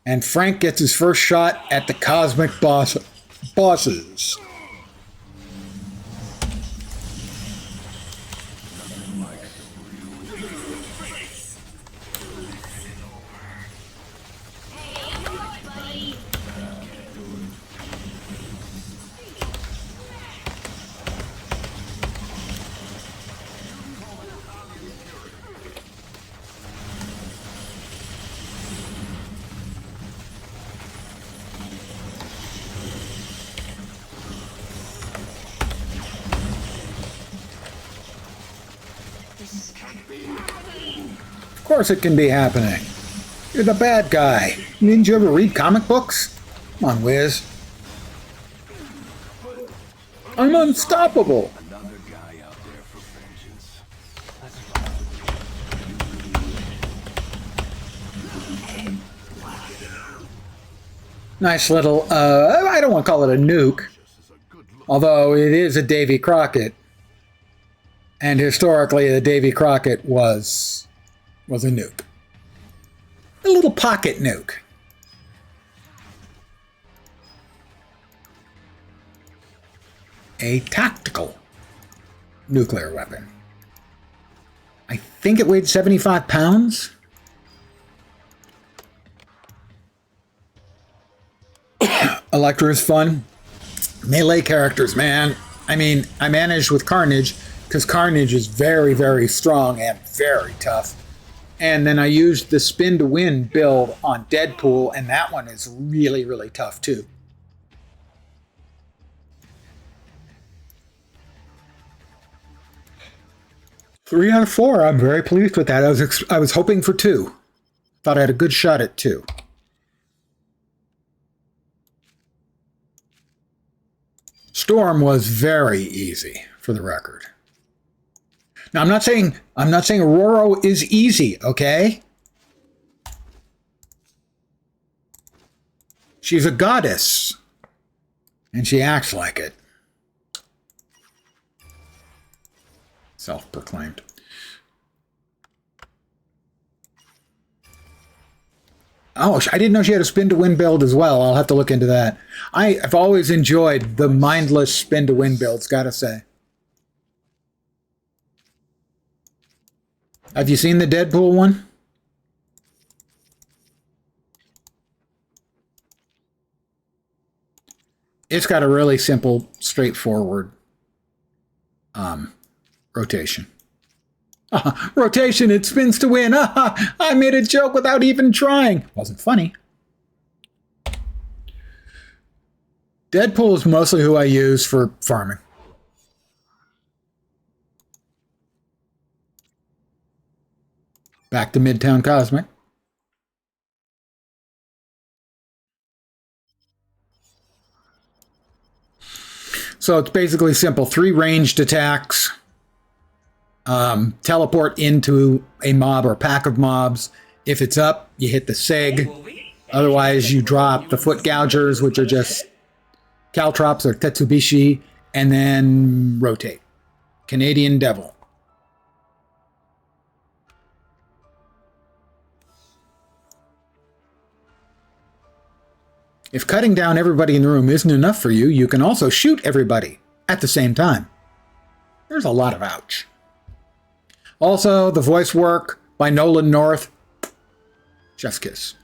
And Frank gets his first shot at the cosmic bosses. Of course it can be happening. You're the bad guy. Didn't you ever read comic books? Come on, Wiz. I'm unstoppable. Another guy out there for vengeance. Nice little, I don't want to call it a nuke, although it is a Davy Crockett. And historically, the Davy Crockett was a nuke. A little pocket nuke. A tactical nuclear weapon. I think it weighed 75 pounds. Electra is fun. Melee characters, man. I mean, I managed with Carnage because Carnage is very, very strong and very tough. And then I used the spin to win build on Deadpool, and that one is really, really tough too. Three out of four. I'm very pleased with that. I was hoping for 2. Thought I had a good shot at 2. Storm was very easy, for the record. Now I'm not saying Aurora is easy, okay? She's a goddess, and she acts like it. Self-proclaimed. Oh, I didn't know she had a spin-to-win build as well. I'll have to look into that. I've always enjoyed the mindless spin-to-win builds, gotta say. Have you seen the Deadpool one? It's got a really simple, straightforward rotation. Rotation, it spins to win. I made a joke without even trying. Wasn't funny. Deadpool is mostly who I use for farming. Back to Midtown Cosmic. So it's basically simple. 3 ranged attacks. Teleport into a mob or pack of mobs. If it's up, you hit the SIG. Otherwise, you drop the foot gougers, which are just caltrops or tetsubishi, and then rotate. Canadian Devil. If cutting down everybody in the room isn't enough for you, you can also shoot everybody at the same time. There's a lot of ouch. Also, the voice work by Nolan North. Chef's kiss.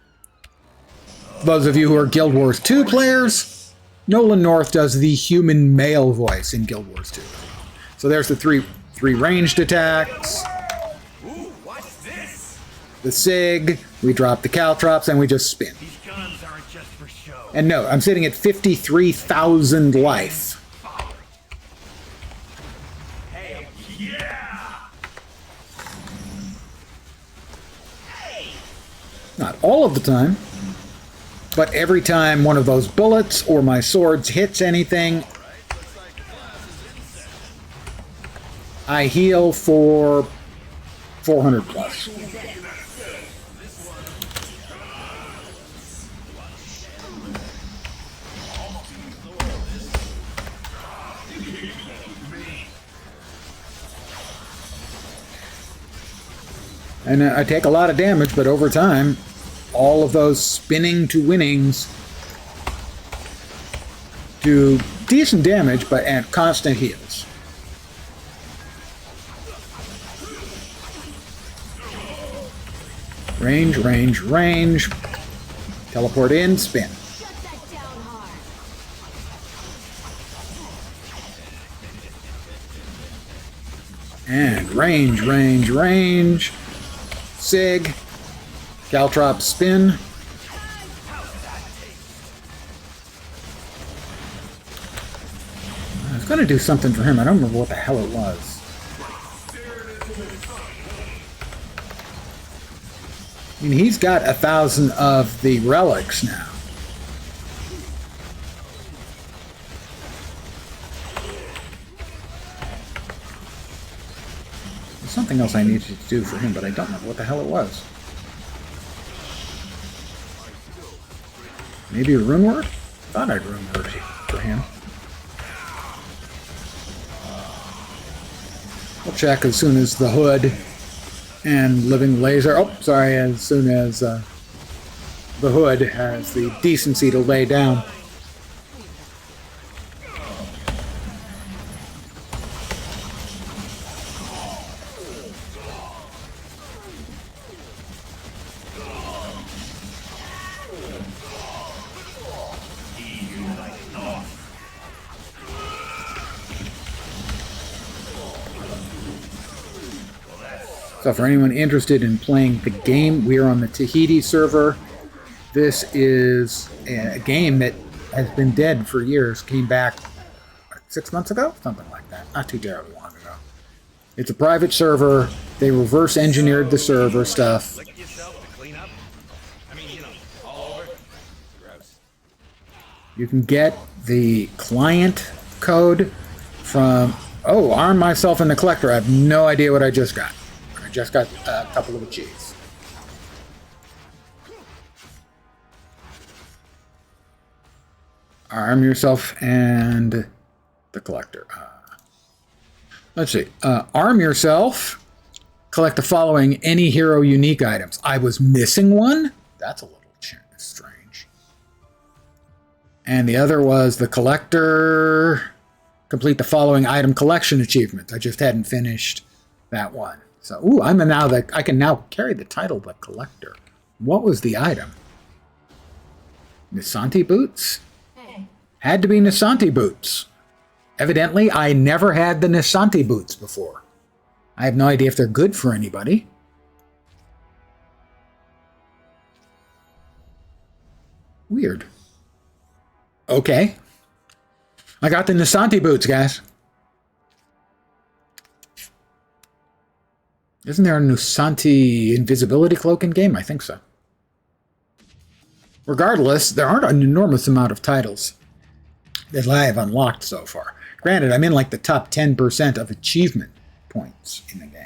Those of you who are Guild Wars 2 players, Nolan North does the human male voice in Guild Wars 2. So there's the three ranged attacks. Ooh, what's this? The SIG, we drop the caltrops, and we just spin. These guns aren't just for show. And no, I'm sitting at 53,000 life. Hey, yeah! Not all of the time, but every time one of those bullets or my swords hits anything, I heal for 400 plus. And I take a lot of damage, but over time, all of those spinning to winnings do decent damage, but at constant heals. Range, range, range. Teleport in, spin. Shut that down hard. And range, range, range. SIG. Caltrop, spin. I was going to do something for him. I don't remember what the hell it was. I mean, he's got 1,000 of the relics now. There's something else I needed to do for him, but I don't remember what the hell it was. Maybe a rune word? Thought I'd rune word for him. We'll check as soon as the hood and living laser. Oh, sorry, as soon as the hood has the decency to lay down. So for anyone interested in playing the game, we are on the Tahiti server. This is a game that has been dead for years. Came back 6 months ago? Something like that. Not too terribly long ago. It's a private server. They reverse engineered the server stuff. Lick yourself to clean up? I mean, you know, all over. Gross. You can get the client code from... Oh, arm myself in the collector. I have no idea what I just got. I just got a couple of achieves. Arm yourself and the collector. Let's see. Arm yourself. Collect the following any hero unique items. I was missing one? That's a little strange. And the other was the collector. Complete the following item collection achievements. I just hadn't finished that one. So, ooh, I can now carry the title the collector. What was the item? Nisanti boots? Hey, Had to be Nisanti boots. Evidently, I never had the Nisanti boots before. I have no idea if they're good for anybody. Weird. Okay. I got the Nisanti boots, guys. Isn't there a Nisanti invisibility cloak in game? I think so. Regardless, there aren't an enormous amount of titles that I have unlocked so far. Granted, I'm in like the top 10% of achievement points in the game.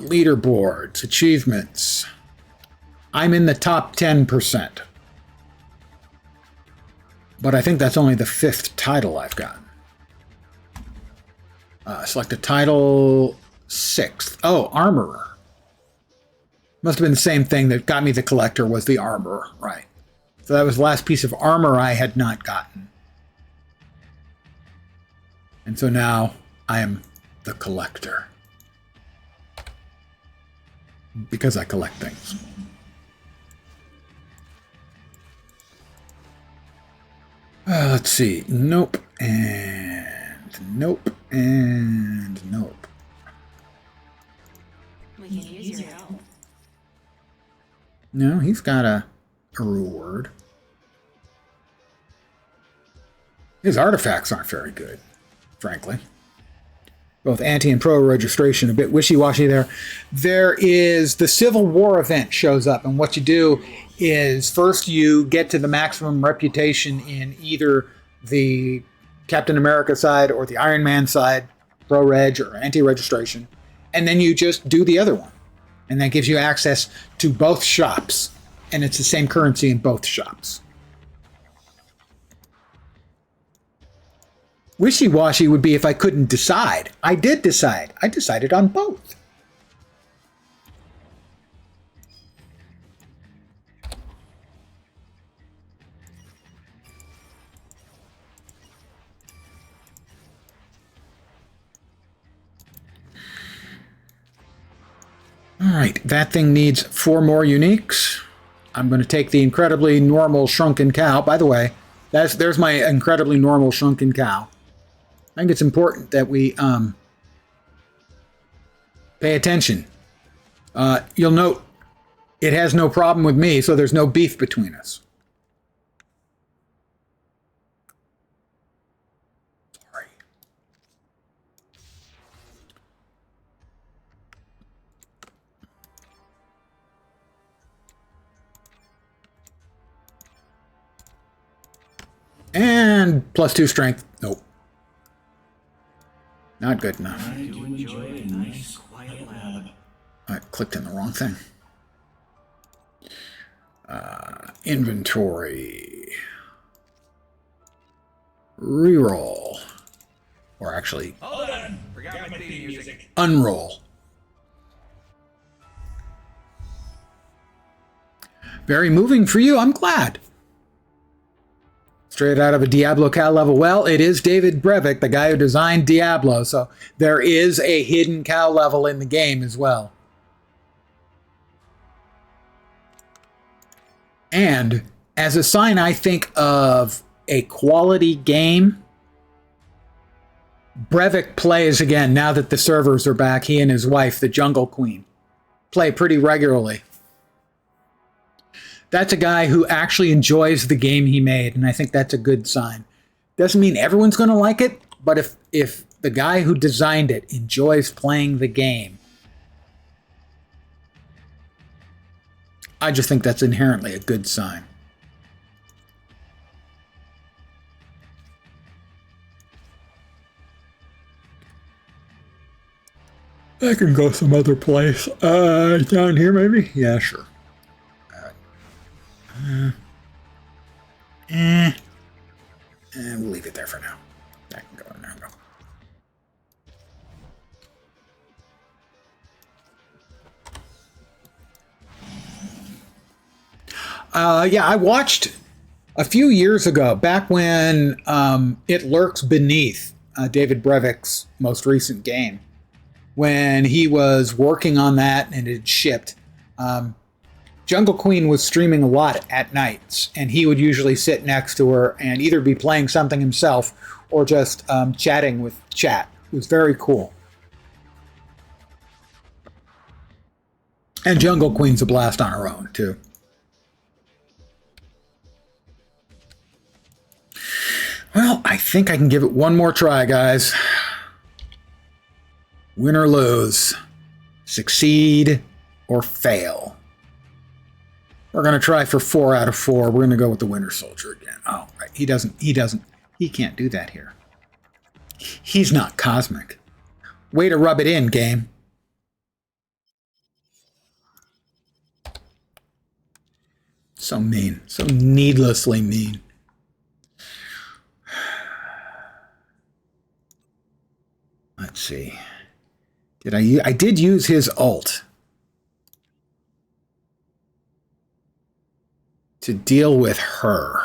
Leaderboards, achievements. I'm in the top 10%. But I think that's only the 5th title I've gotten. Select a title 6th. Oh, Armorer. Must have been the same thing that got me the collector was the Armorer, right. So that was the last piece of armor I had not gotten. And so now I am the collector. because I collect things. Let's see. Nope. And nope. And nope. We can use your help. No, he's got a reward. His artifacts aren't very good, frankly. Both anti and pro registration, a bit wishy-washy there. There is the Civil War event shows up, and what you do is first you get to the maximum reputation in either the Captain America side or the Iron Man side, pro reg or anti-registration, and then you just do the other one. And that gives you access to both shops, and it's the same currency in both shops. Wishy-washy would be if I couldn't decide. I did decide. I decided on both. All right, that thing needs 4 more uniques. I'm going to take the incredibly normal shrunken cow. By the way, there's my incredibly normal shrunken cow. I think it's important that we pay attention. You'll note it has no problem with me, so there's no beef between us. Sorry. And +2 strength. Nope. Not good enough. I do enjoy a nice, quiet lab. I clicked in the wrong thing. Inventory. Reroll. Or actually, Hold on. Forgot my theme music. unroll. Very moving for you. I'm glad. Straight out of a Diablo cow level. Well, it is David Brevik, the guy who designed Diablo, so there is a hidden cow level in the game as well. And as a sign, I think, of a quality game, Brevik plays again now that the servers are back. He and his wife, the Jungle Queen, play pretty regularly. That's a guy who actually enjoys the game he made, and I think that's a good sign. Doesn't mean everyone's going to like it, but if the guy who designed it enjoys playing the game, I just think that's inherently a good sign. I can go some other place. Down here maybe? Yeah, sure. And we'll leave it there for now. That can go in there. Yeah, I watched a few years ago, back when It Lurks Beneath, David Brevik's most recent game, when he was working on that and it had shipped. Jungle Queen was streaming a lot at nights, and he would usually sit next to her and either be playing something himself or just chatting with chat. It was very cool. And Jungle Queen's a blast on her own, too. Well, I think I can give it one more try, guys. Win or lose. Succeed or fail. We're going to try for 4 out of 4. We're going to go with the Winter Soldier again. Oh, right. He can't do that here. He's not cosmic. Way to rub it in, game. So mean. So needlessly mean. Let's see. I did use his ult to deal with her.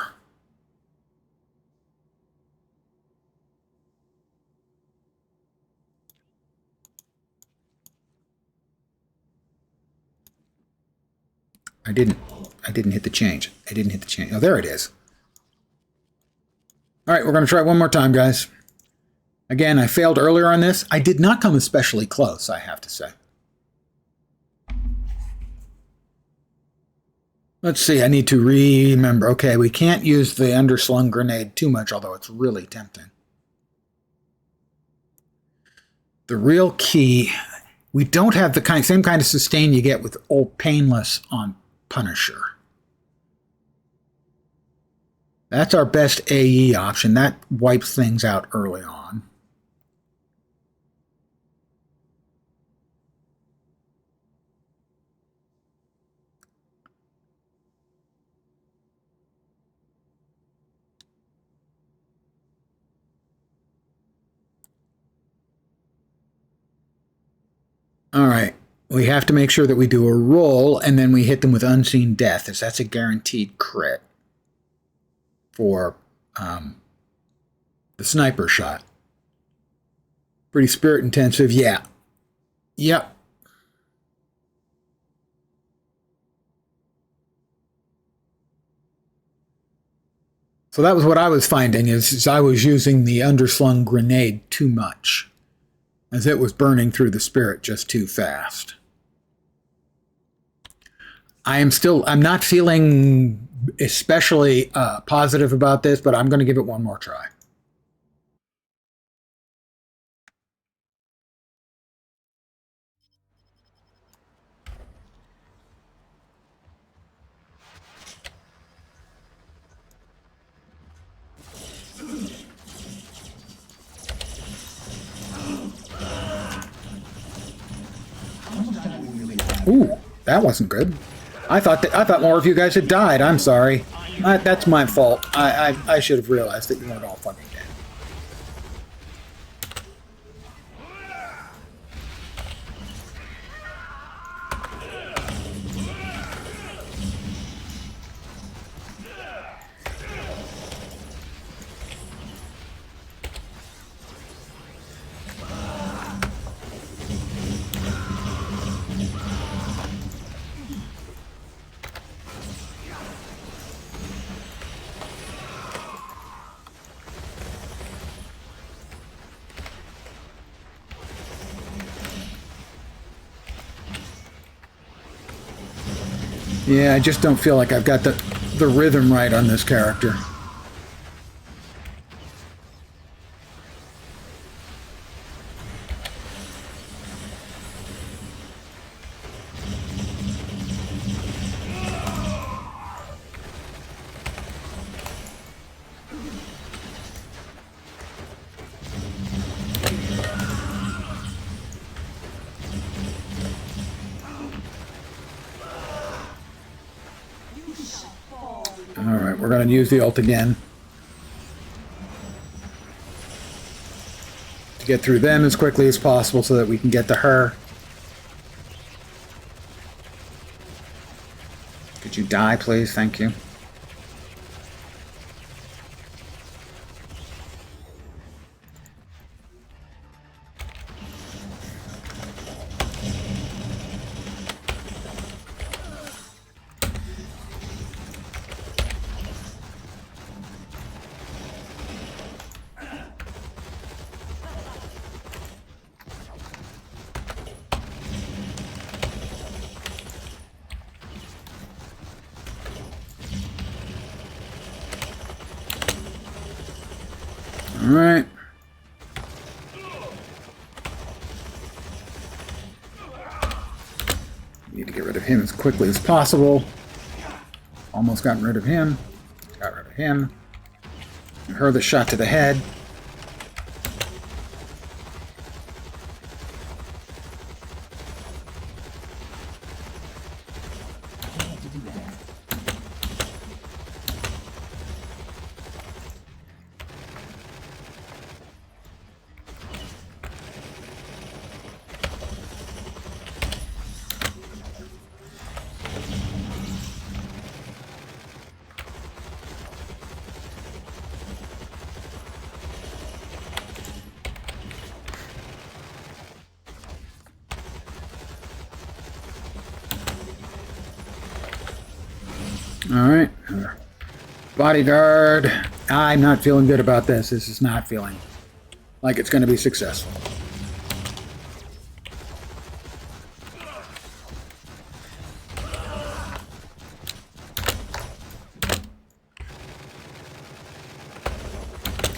I didn't hit the change. I didn't hit the change. Oh, there it is. All right, we're going to try one more time, guys. Again, I failed earlier on this. I did not come especially close, I have to say. Let's see, I need to remember. Okay, we can't use the underslung grenade too much, although it's really tempting. The real key, we don't have the same kind of sustain you get with old Painless on Punisher. That's our best AE option. That wipes things out early on. All right. We have to make sure that we do a roll and then we hit them with Unseen Death, as that's a guaranteed crit for the sniper shot. Pretty spirit intensive, yeah. Yep. So that was what I was finding, is I was using the underslung grenade too much, as it was burning through the spirit just too fast. I'm not feeling especially positive about this, but I'm going to give it one more try. Ooh, that wasn't good. I thought more of you guys had died. I'm sorry. That's my fault. I should have realized that you weren't all fucking dead. Yeah, I just don't feel like I've got the rhythm right on this character. Alright, we're going to use the ult again to get through them as quickly as possible so that we can get to her. Could you die, please? Thank you. All right. Need to get rid of him as quickly as possible. Almost gotten rid of him. Got rid of him. Her the shot to the head. All right. Bodyguard. I'm not feeling good about this. This is not feeling like it's going to be successful.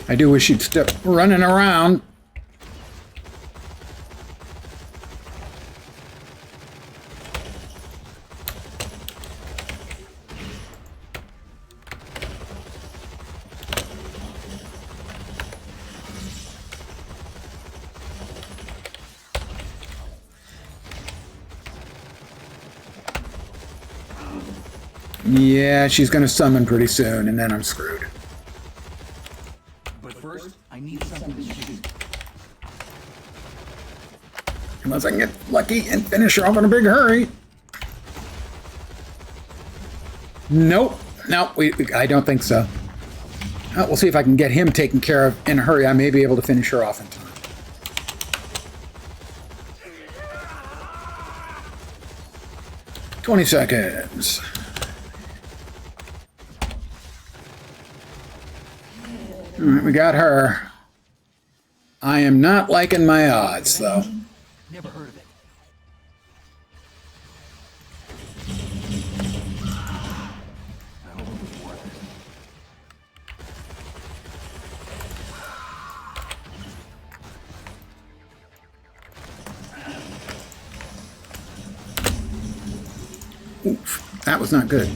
I do wish you'd stop running around. Yeah, she's going to summon pretty soon, and then I'm screwed. But first, I need something to shoot. Unless I can get lucky and finish her off in a big hurry. Nope. No, I don't think so. We'll see if I can get him taken care of in a hurry. I may be able to finish her off in time. "20 seconds. All right, we got her. I am not liking my odds, though. Never heard of it. I hope it was worth it. Oof, that was not good.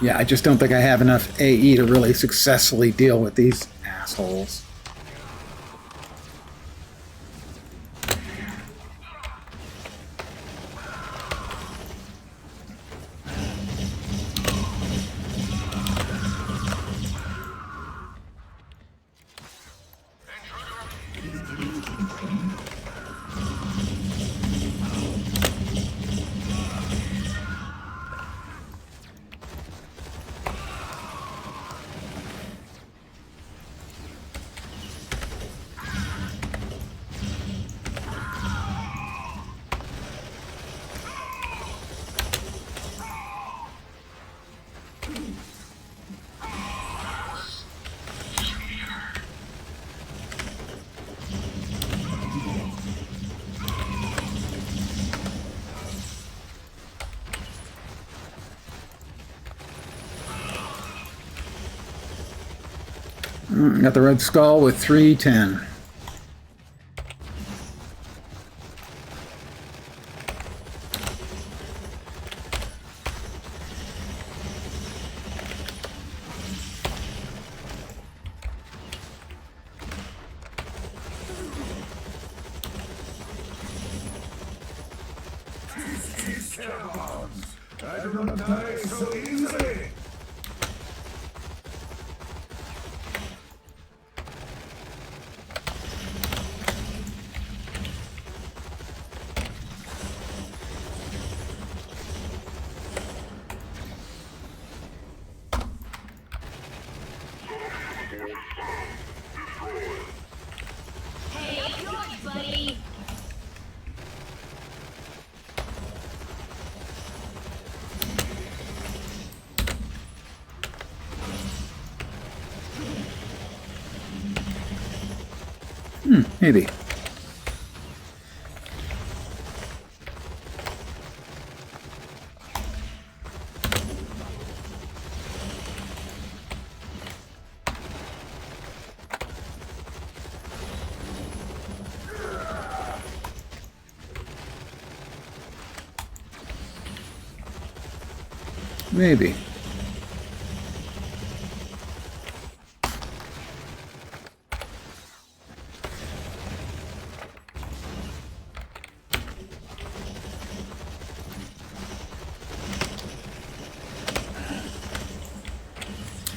Yeah, I just don't think I have enough AE to really successfully deal with these assholes. Got the Red Skull with 310. I do not die so easily. Hey, up yours, buddy. Maybe. Maybe.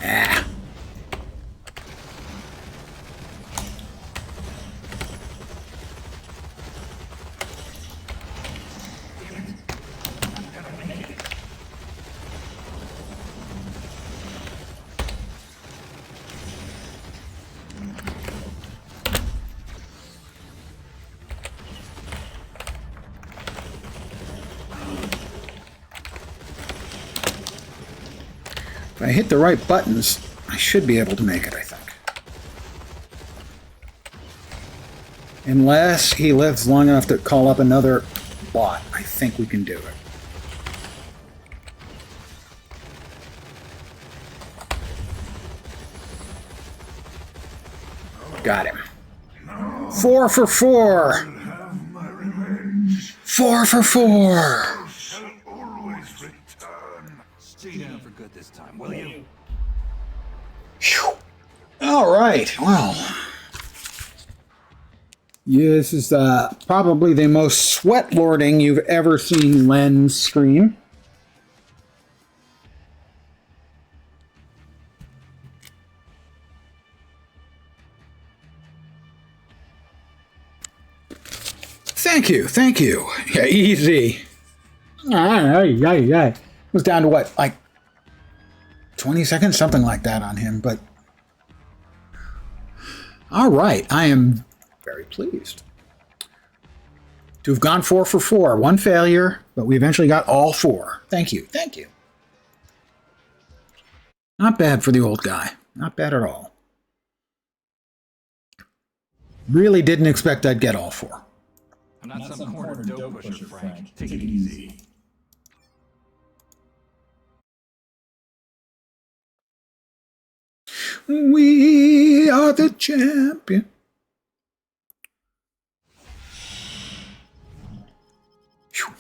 Ah. I hit the right buttons, I should be able to make it, I think. Unless he lives long enough to call up another bot, I think we can do it. Got him. 4 for 4. 4 for 4. Stay down for good this time, will you? Whew. All right. Well, yeah, this is probably the most sweat lording you've ever seen Len scream. Thank you, thank you. Yeah, easy. It was down to what, like 20 seconds, something like that on him, but all right, I am very pleased to have gone 4 for 4. 1 failure, but we eventually got all 4. Thank you, thank you. Not bad for the old guy. Not bad at all. Really didn't expect I'd get all 4. I'm not some corner dope pusher, Frank. Take it easy. We are the champion. Whew.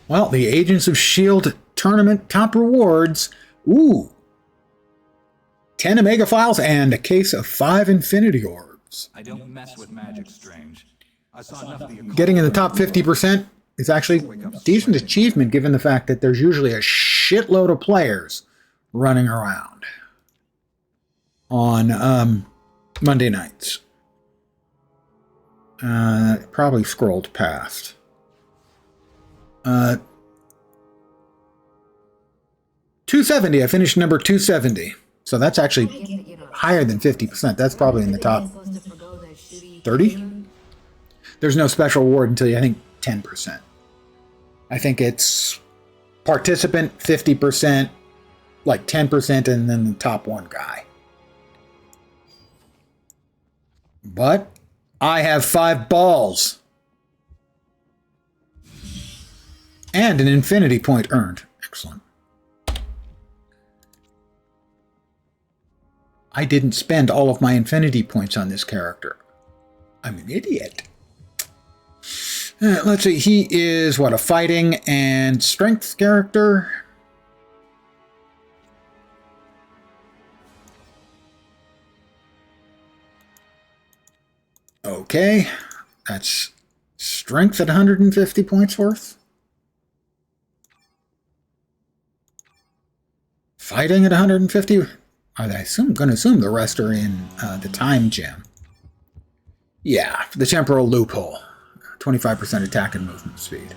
Well, the Agents of S.H.I.E.L.D. tournament top rewards. Ooh. 10 Omega Files and a case of 5 Infinity Orbs. I don't mess with magic, Strange. I saw enough of the Getting in the top 50% is actually a decent achievement given the fact that there's usually a shitload of players running around on Monday nights. Probably scrolled past. 270. I finished number 270. So that's actually higher than 50%. That's probably in the top 30. There's no special reward until I think 10%. I think it's participant 50%, like 10%, and then the top one guy. But I have 5 balls. And an infinity point earned. Excellent. I didn't spend all of my infinity points on this character. I'm an idiot. Let's see, he is, what, a fighting and strength character? Okay, that's strength at 150 points worth. Fighting at 150. I'm going to assume the rest are in the time gem. Yeah, the temporal loophole. 25% attack and movement speed.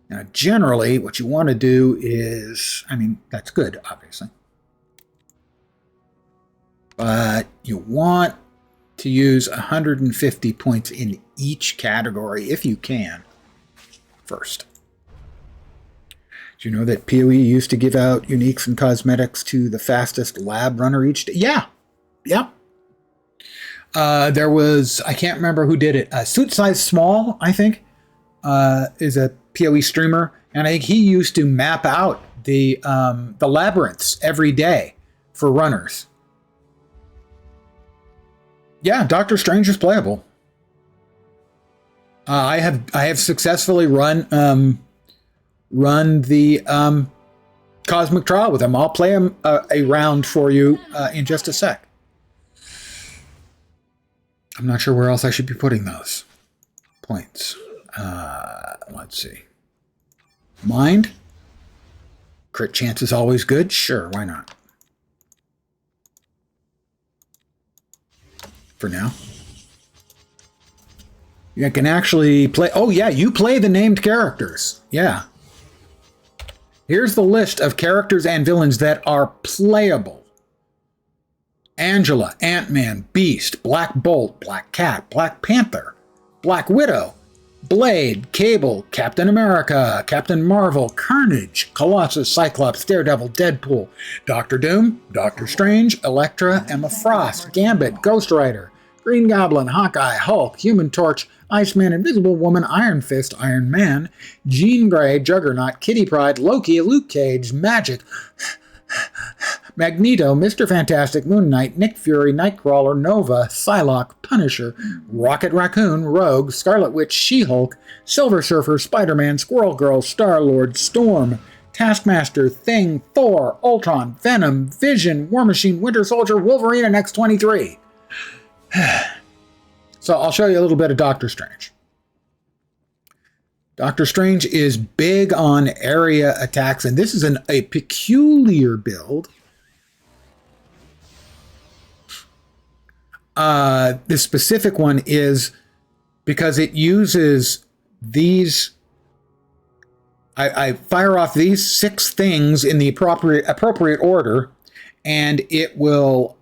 Now, generally, what you want to do is, I mean, that's good, obviously. But you want to use 150 points in each category, if you can, first. Do you know that PoE used to give out uniques and cosmetics to the fastest lab runner each day? Yeah. Yep. There was, I can't remember who did it. Suit Size Small, I think, is a PoE streamer. And I think he used to map out the labyrinths every day for runners. Yeah, Doctor Strange is playable. I have successfully run the Cosmic Trial with him. I'll play him a round for you in just a sec. I'm not sure where else I should be putting those points. Let's see. Mind. Crit chance is always good. Sure, why not? For now. You can actually play... Oh, yeah, you play the named characters. Yeah. Here's the list of characters and villains that are playable. Angela, Ant-Man, Beast, Black Bolt, Black Cat, Black Panther, Black Widow, Blade, Cable, Captain America, Captain Marvel, Carnage, Colossus, Cyclops, Daredevil, Deadpool, Doctor Doom, Doctor Strange, Elektra, Emma Frost, Gambit, Ghost Rider, Green Goblin, Hawkeye, Hulk, Human Torch, Iceman, Invisible Woman, Iron Fist, Iron Man, Jean Grey, Juggernaut, Kitty Pryde, Loki, Luke Cage, Magic, Magneto, Mr. Fantastic, Moon Knight, Nick Fury, Nightcrawler, Nova, Psylocke, Punisher, Rocket Raccoon, Rogue, Scarlet Witch, She-Hulk, Silver Surfer, Spider-Man, Squirrel Girl, Star-Lord, Storm, Taskmaster, Thing, Thor, Ultron, Venom, Vision, War Machine, Winter Soldier, Wolverine, and X-23. So I'll show you a little bit of Doctor Strange. Doctor Strange is big on area attacks, and this is a peculiar build. This specific one is because it uses these. I fire off these 6 things in the appropriate order, and it will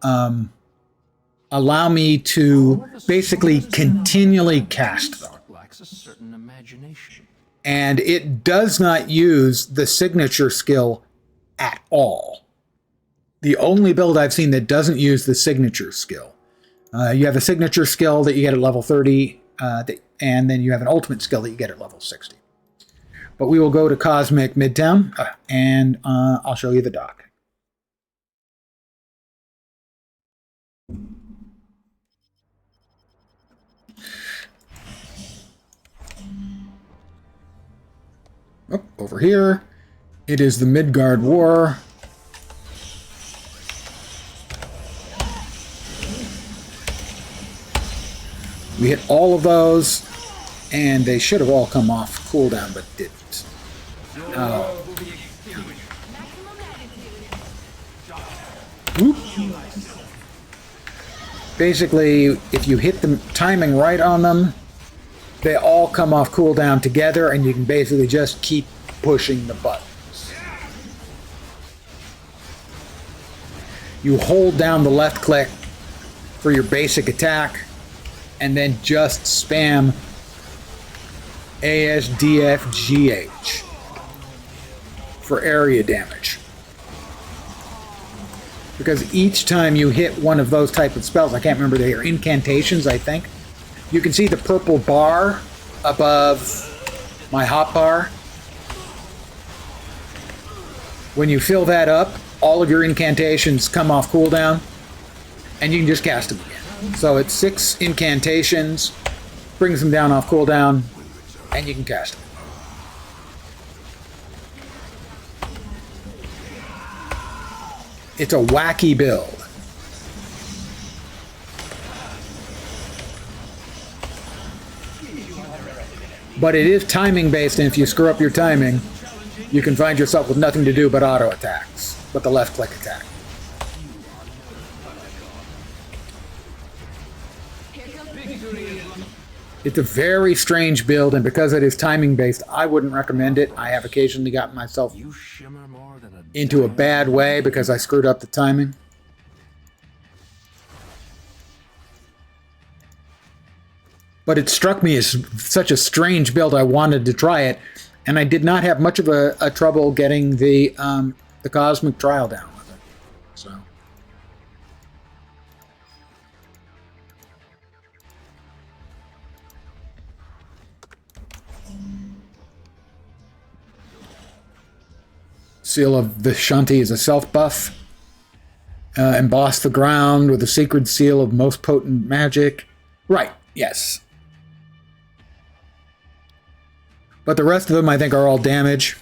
allow me to basically continually cast them. Lacks a certain imagination. And it does not use the signature skill at all. The only build I've seen that doesn't use the signature skill. You have a signature skill that you get at level 30, and then you have an ultimate skill that you get at level 60. But we will go to Cosmic Midtown, and I'll show you the dock. Oh, over here, it is the Midgard War. We hit all of those, and they should have all come off cooldown, but didn't. Whoop. Basically, if you hit the timing right on them, they all come off cooldown together, and you can basically just keep pushing the buttons. You hold down the left click for your basic attack, and then just spam ASDFGH for area damage. Because each time you hit one of those type of spells, I can't remember, they are incantations, I think. You can see the purple bar above my hotbar. When you fill that up, all of your incantations come off cooldown, and you can just cast them again. So it's 6 incantations, brings them down off cooldown, and you can cast them. It's a wacky build. But it is timing based, and if you screw up your timing, you can find yourself with nothing to do but auto attacks, but the left click attack. It's a very strange build, and because it is timing based, I wouldn't recommend it. I have occasionally gotten myself into a bad way because I screwed up the timing. But it struck me as such a strange build, I wanted to try it, and I did not have much of a trouble getting the Cosmic Trial down with it. So. Seal of Vishanti is a self-buff. Emboss the ground with a sacred seal of most potent magic. Right, yes. But the rest of them, I think, are all damage.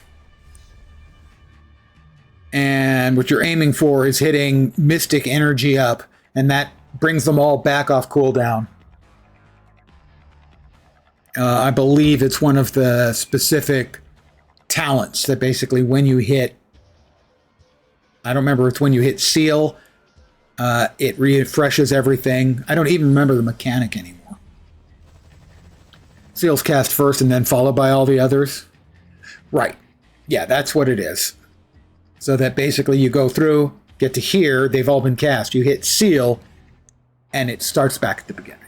And what you're aiming for is hitting Mystic Energy up, and that brings them all back off cooldown. I believe it's one of the specific talents that basically when you hit, I don't remember, it's when you hit Seal, it refreshes everything. I don't even remember the mechanic anymore. Seal's cast first and then followed by all the others. Right. Yeah, that's what it is. So that basically you go through, get to here, they've all been cast. You hit Seal, and it starts back at the beginning.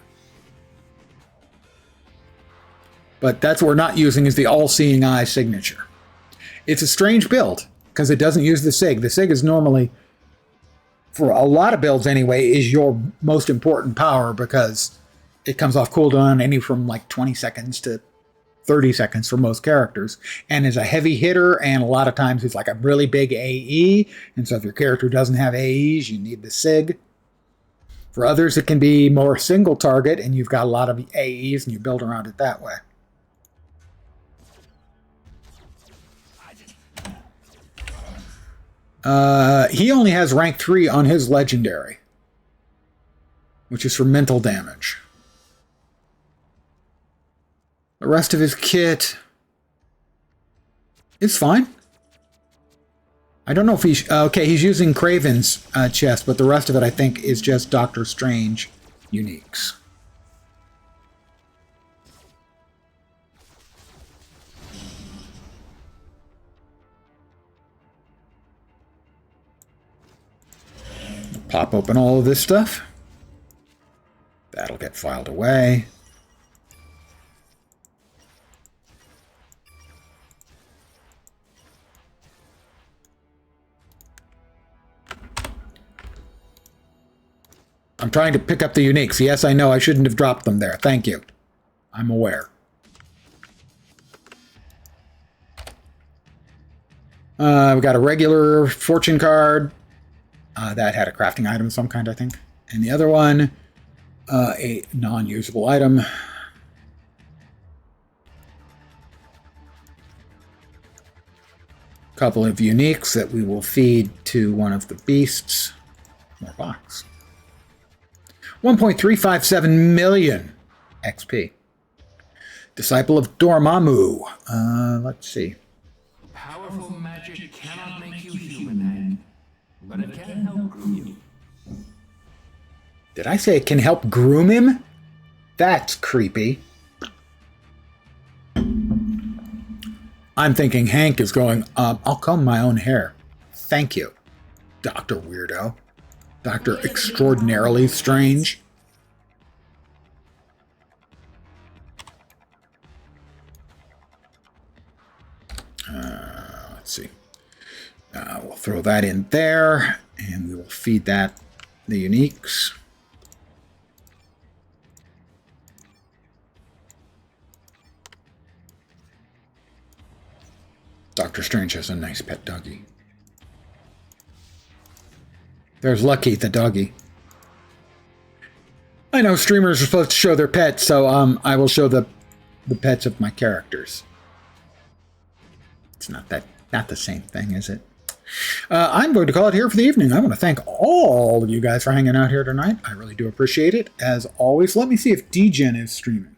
But that's what we're not using is the all-seeing eye signature. It's a strange build because it doesn't use the SIG. The SIG is normally, for a lot of builds anyway, is your most important power because it comes off cooldown any from like 20 seconds to 30 seconds for most characters, and is a heavy hitter, and a lot of times it's like a really big AE, and so if your character doesn't have AEs, you need the SIG. For others, it can be more single target, and you've got a lot of AEs, and you build around it that way. He only has rank 3 on his legendary, which is for mental damage. The rest of his kit is fine. I don't know if he's... okay, he's using Kraven's chest, but the rest of it, I think, is just Doctor Strange uniques. Pop open all of this stuff. That'll get filed away. I'm trying to pick up the uniques. Yes, I know I shouldn't have dropped them there. Thank you. I'm aware. We got a regular fortune card. That had a crafting item of some kind, I think. And the other one, a non-usable item. Couple of uniques that we will feed to one of the beasts. More box. 1.357 million XP. Disciple of Dormammu. Let's see. Powerful magic cannot make you human, but it can help groom you. Did I say it can help groom him? That's creepy. I'm thinking Hank is going, I'll comb my own hair. Thank you, Dr. Weirdo. Dr. Extraordinarily Strange. Let's see. We'll throw that in there, and we will feed that the uniques. Dr. Strange has a nice pet doggy. There's Lucky, the doggy. I know streamers are supposed to show their pets, so I will show the pets of my characters. It's not the same thing, is it? I'm going to call it here for the evening. I want to thank all of you guys for hanging out here tonight. I really do appreciate it. As always, let me see if DGen is streaming.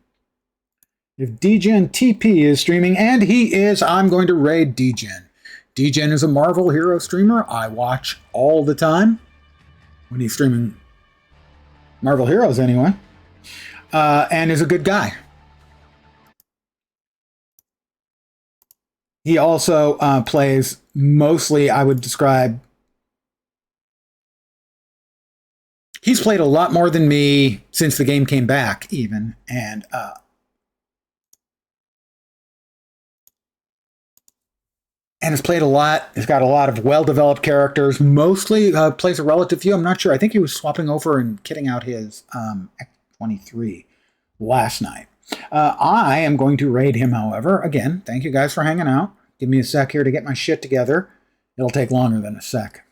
If DGen TP is streaming, and he is, I'm going to raid DGen. DGen is a Marvel hero streamer I watch all the time. When he's streaming Marvel Heroes, anyway. And is a good guy. He also plays mostly, I would describe... He's played a lot more than me since the game came back, even. And has played a lot. He's got a lot of well-developed characters. Mostly plays a relative few. I'm not sure. I think he was swapping over and kitting out his X-23 last night. I am going to raid him, however. Again, thank you guys for hanging out. Give me a sec here to get my shit together. It'll take longer than a sec.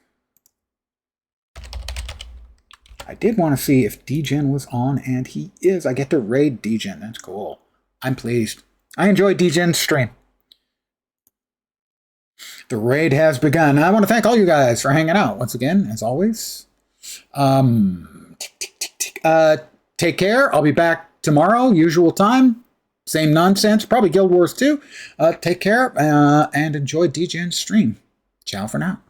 I did want to see if DGen was on, and he is. I get to raid DGen. That's cool. I'm pleased. I enjoyed DGen's stream. The raid has begun. I want to thank all you guys for hanging out once again, as always. Take care. I'll be back tomorrow, usual time. Same nonsense. Probably Guild Wars 2. Take care and enjoy DGen's stream. Ciao for now.